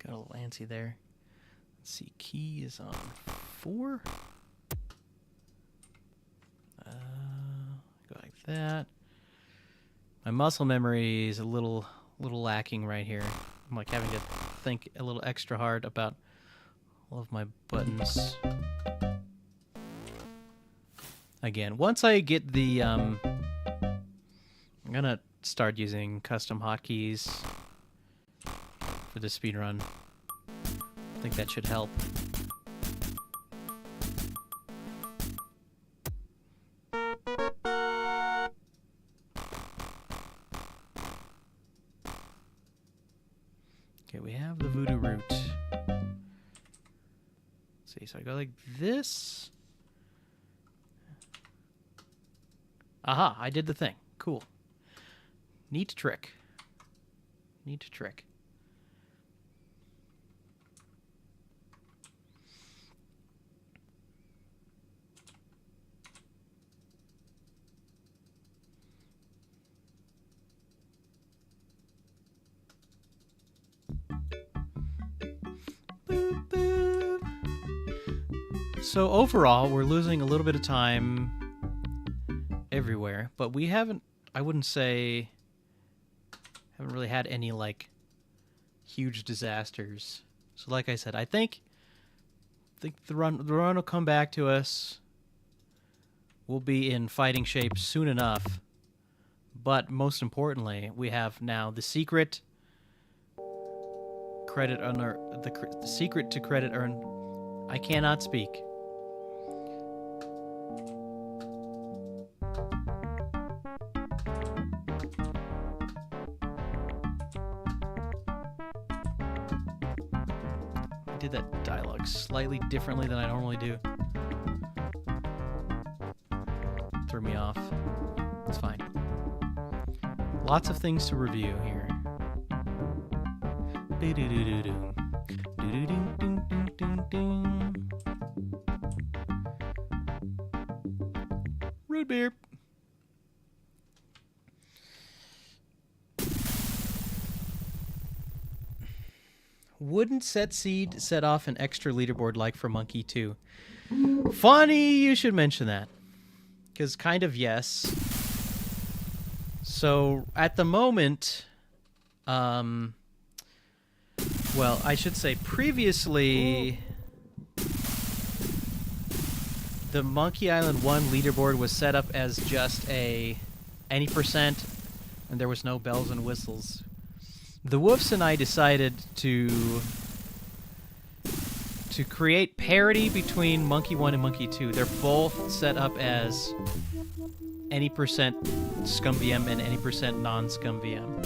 Got a little antsy there. Let's see, key is on 4. Go like that. My muscle memory is a little lacking right here. I'm like having to think a little extra hard about all of my buttons. Again, once I get the I'm gonna start using custom hotkeys for the speedrun. I think that should help. Okay, we have the voodoo root. Let's see, so I go like this. Aha, I did the thing. Cool. Neat trick. Neat trick. Boop, boop. So overall, we're losing a little bit of time everywhere, but we haven't, I wouldn't say, haven't really had any, like, huge disasters. So like I said, I think the run will come back to us. We'll be in fighting shape soon enough. But most importantly, we have now the secret credit earner, the secret to credit earn. I cannot speak. I did that dialogue slightly differently than I normally do. Threw me off. It's fine. Lots of things to review here. Root beer. Wouldn't set seed set off an extra leaderboard like for Monkey 2? Funny you should mention that. Because kind of yes. So at the moment, well, I should say previously, the Monkey Island 1 leaderboard was set up as just a any percent, and there was no bells and whistles. The Wolves and I decided to create parity between Monkey 1 and Monkey 2. They're both set up as any percent Scum VM and any percent non-Scum VM.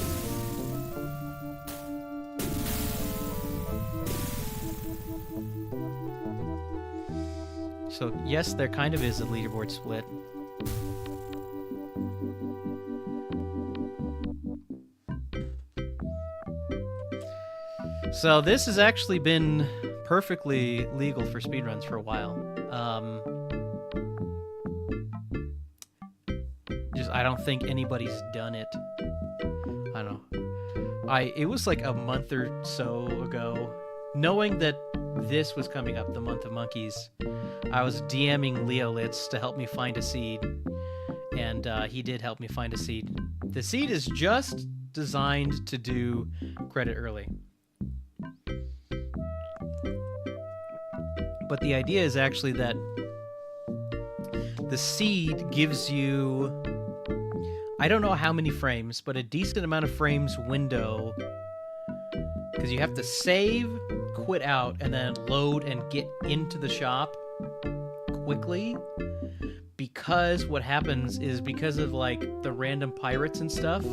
So yes, there kind of is a leaderboard split. So this has actually been perfectly legal for speedruns for a while. I don't think anybody's done it. I don't know. It was like a month or so ago, knowing that this was coming up, the month of monkeys, I was DMing Leolitz to help me find a seed, and he did help me find a seed. The seed is just designed to do credit early. But the idea is actually that the seed gives you, I don't know how many frames, but a decent amount of frames window because you have to save, quit out, and then load and get into the shop quickly. Because what happens is, because of like the random pirates and stuff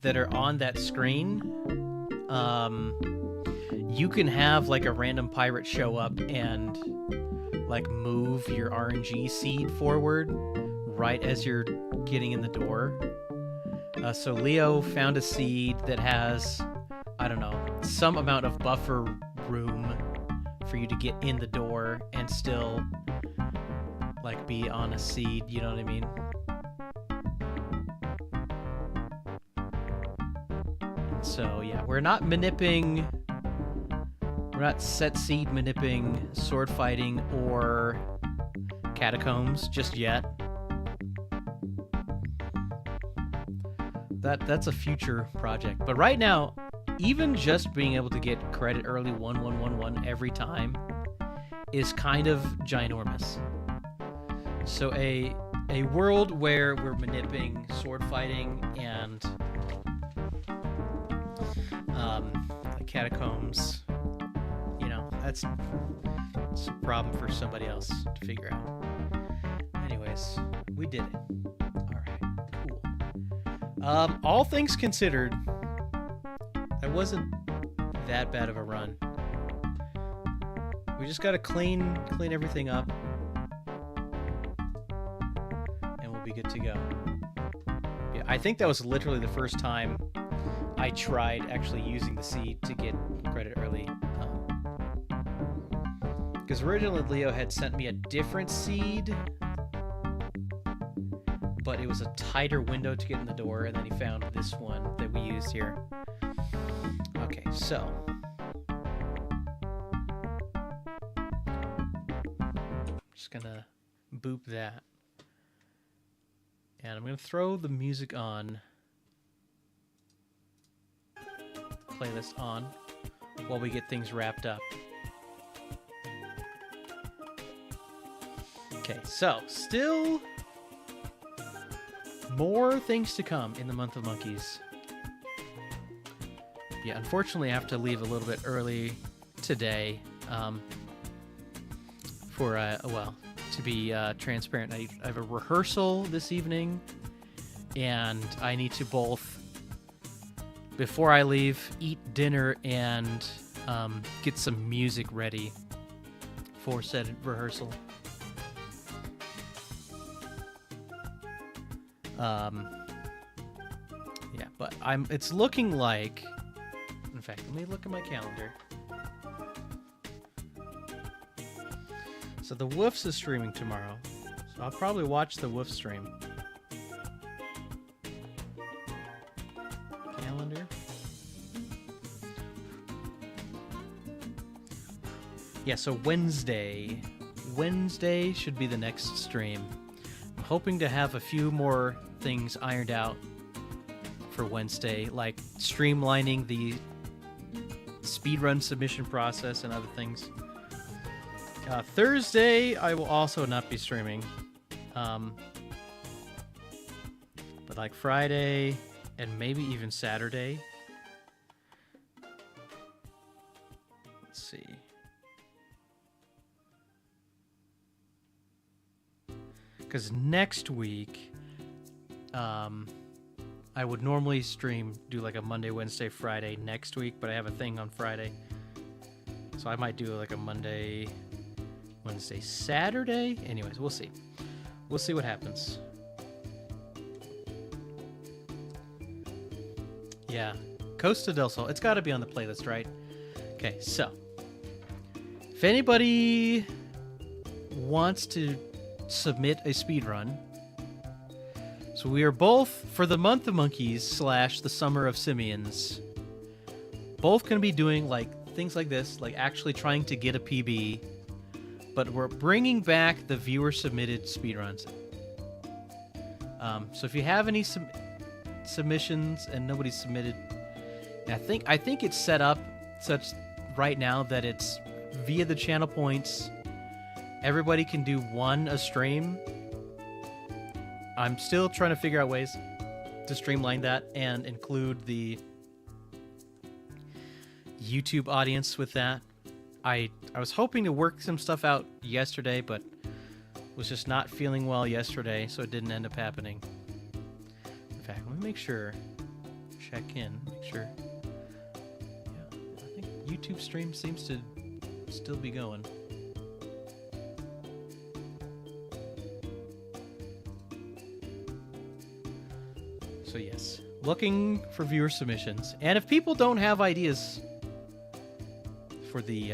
that are on that screen, you can have like a random pirate show up and like move your RNG seed forward right as you're getting in the door. So Leo found a seed that has, I don't know, some amount of buffer room for you to get in the door and still like be on a seed, you know what I mean? And so yeah, we're not set seed maniping sword fighting or catacombs just yet. That's a future project. But right now, even just being able to get credit early 1111 every time is kind of ginormous. So a world where we're manipulating sword fighting and like catacombs, you know, it's a problem for somebody else to figure out. Anyways, we did it. All things considered, that wasn't that bad of a run. We just gotta clean everything up, and we'll be good to go. Yeah, I think that was literally the first time I tried actually using the seed to get credit early. Because originally Leo had sent me a different seed, but it was a tighter window to get in the door, and then he found this one that we used here. Okay, so I'm just gonna boop that, and I'm gonna throw the music on, playlist on, while we get things wrapped up. Okay, so still more things to come in the month of monkeys. Yeah, unfortunately I have to leave a little bit early today for, well, to be transparent. I have a rehearsal this evening, and I need to both, before I leave, eat dinner and get some music ready for said rehearsal. Yeah, but it's looking like, in fact, let me look at my calendar. So the Woofs is streaming tomorrow, so I'll probably watch the Woof stream. Calendar. Yeah, so Wednesday should be the next stream. I'm hoping to have a few more things ironed out for Wednesday, like streamlining the speedrun submission process and other things. Thursday, I will also not be streaming. But like Friday and maybe even Saturday. Let's see. Because next week, I would normally do like a Monday, Wednesday, Friday next week, but I have a thing on Friday. So I might do like a Monday, Wednesday, Saturday. Anyways, we'll see. We'll see what happens. Yeah, Costa del Sol. It's got to be on the playlist, right? Okay, so if anybody wants to submit a speedrun, so we are both, for the month of monkeys / the summer of simians, both going to be doing like things like this, like actually trying to get a PB, but we're bringing back the viewer submitted speedruns. So if you have any submissions and nobody submitted, I think it's set up such right now that it's via the channel points. Everybody can do one a stream. I'm still trying to figure out ways to streamline that and include the YouTube audience with that. I was hoping to work some stuff out yesterday, but was just not feeling well yesterday, so it didn't end up happening. In fact, let me make sure, check in, make sure. Yeah, I think YouTube stream seems to still be going. So yes, looking for viewer submissions. And if people don't have ideas for the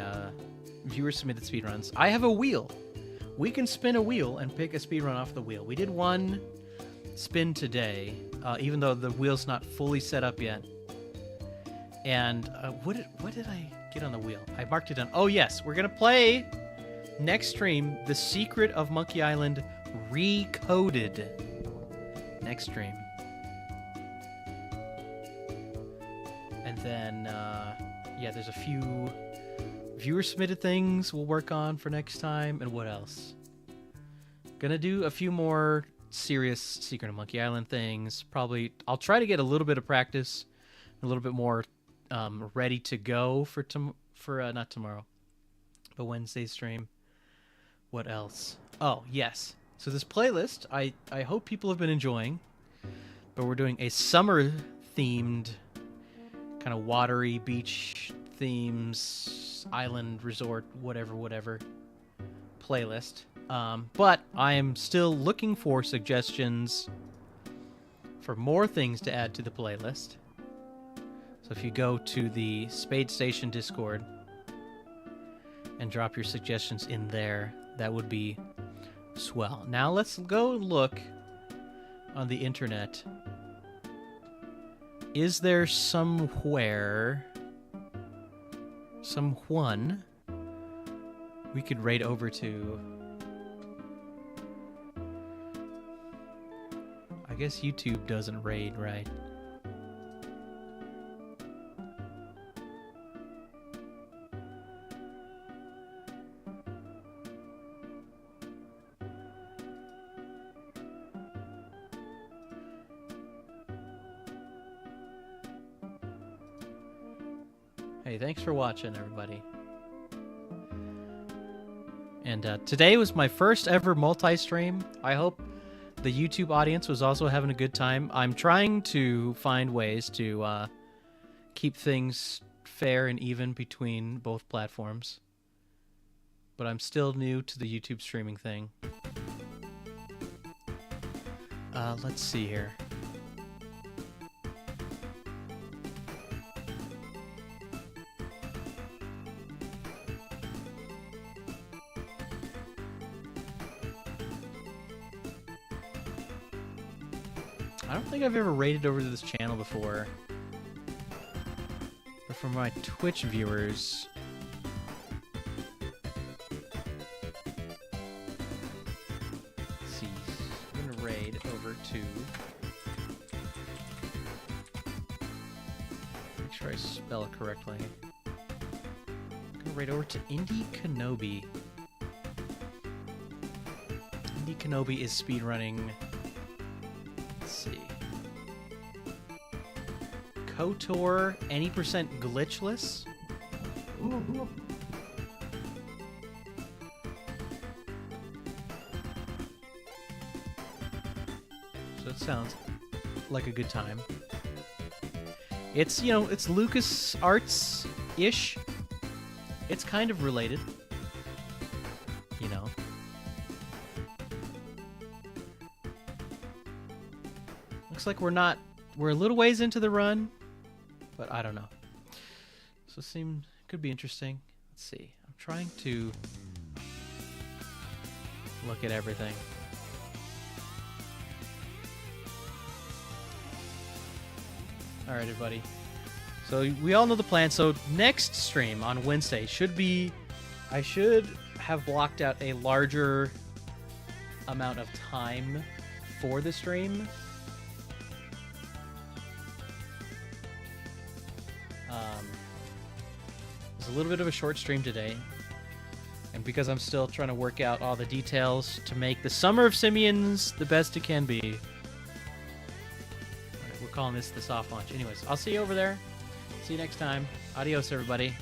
viewer submitted speedruns, I have a wheel. We can spin a wheel and pick a speedrun off the wheel. We did one spin today, even though the wheel's not fully set up yet. And what did I get on the wheel? I marked it down. Oh yes, we're gonna play next stream The Secret of Monkey Island Recoded. Next stream. And then, yeah, there's a few viewer submitted things we'll work on for next time. And what else? Gonna do a few more serious Secret of Monkey Island things. Probably, I'll try to get a little bit of practice, a little bit more ready to go for not tomorrow, but Wednesday stream. What else? Oh, yes. So this playlist, I hope people have been enjoying, but we're doing a summer-themed, kind of watery beach themes, island resort, whatever playlist. But I am still looking for suggestions for more things to add to the playlist. So if you go to the Spade Station Discord and drop your suggestions in there, that would be swell. Now let's go look on the internet. Is there someone we could raid over to? I guess YouTube doesn't raid, right? Hey, thanks for watching, everybody. And today was my first ever multi-stream. I hope the YouTube audience was also having a good time. I'm trying to find ways to keep things fair and even between both platforms. But I'm still new to the YouTube streaming thing. Let's see here. I don't think I've ever raided over to this channel before. But for my Twitch viewers... Let's see. I'm gonna raid over to... Make sure I spell it correctly. I'm gonna raid over to Indie Kenobi. Indie Kenobi is speedrunning... See. KOTOR, any percent glitchless? So it sounds like a good time. It's, you know, it's Lucas Arts-ish. It's kind of related. You know. Looks like we're a little ways into the run, but I don't know. So it could be interesting. Let's see. I'm trying to look at everything. All right, everybody. So we all know the plan. So next stream on Wednesday I should have blocked out a larger amount of time for the stream. It's a little bit of a short stream today, and because I'm still trying to work out all the details to make the Summer of Simians the best it can be. All right, we're calling this the soft launch. Anyways, I'll see you over there. See you next time. Adios, everybody.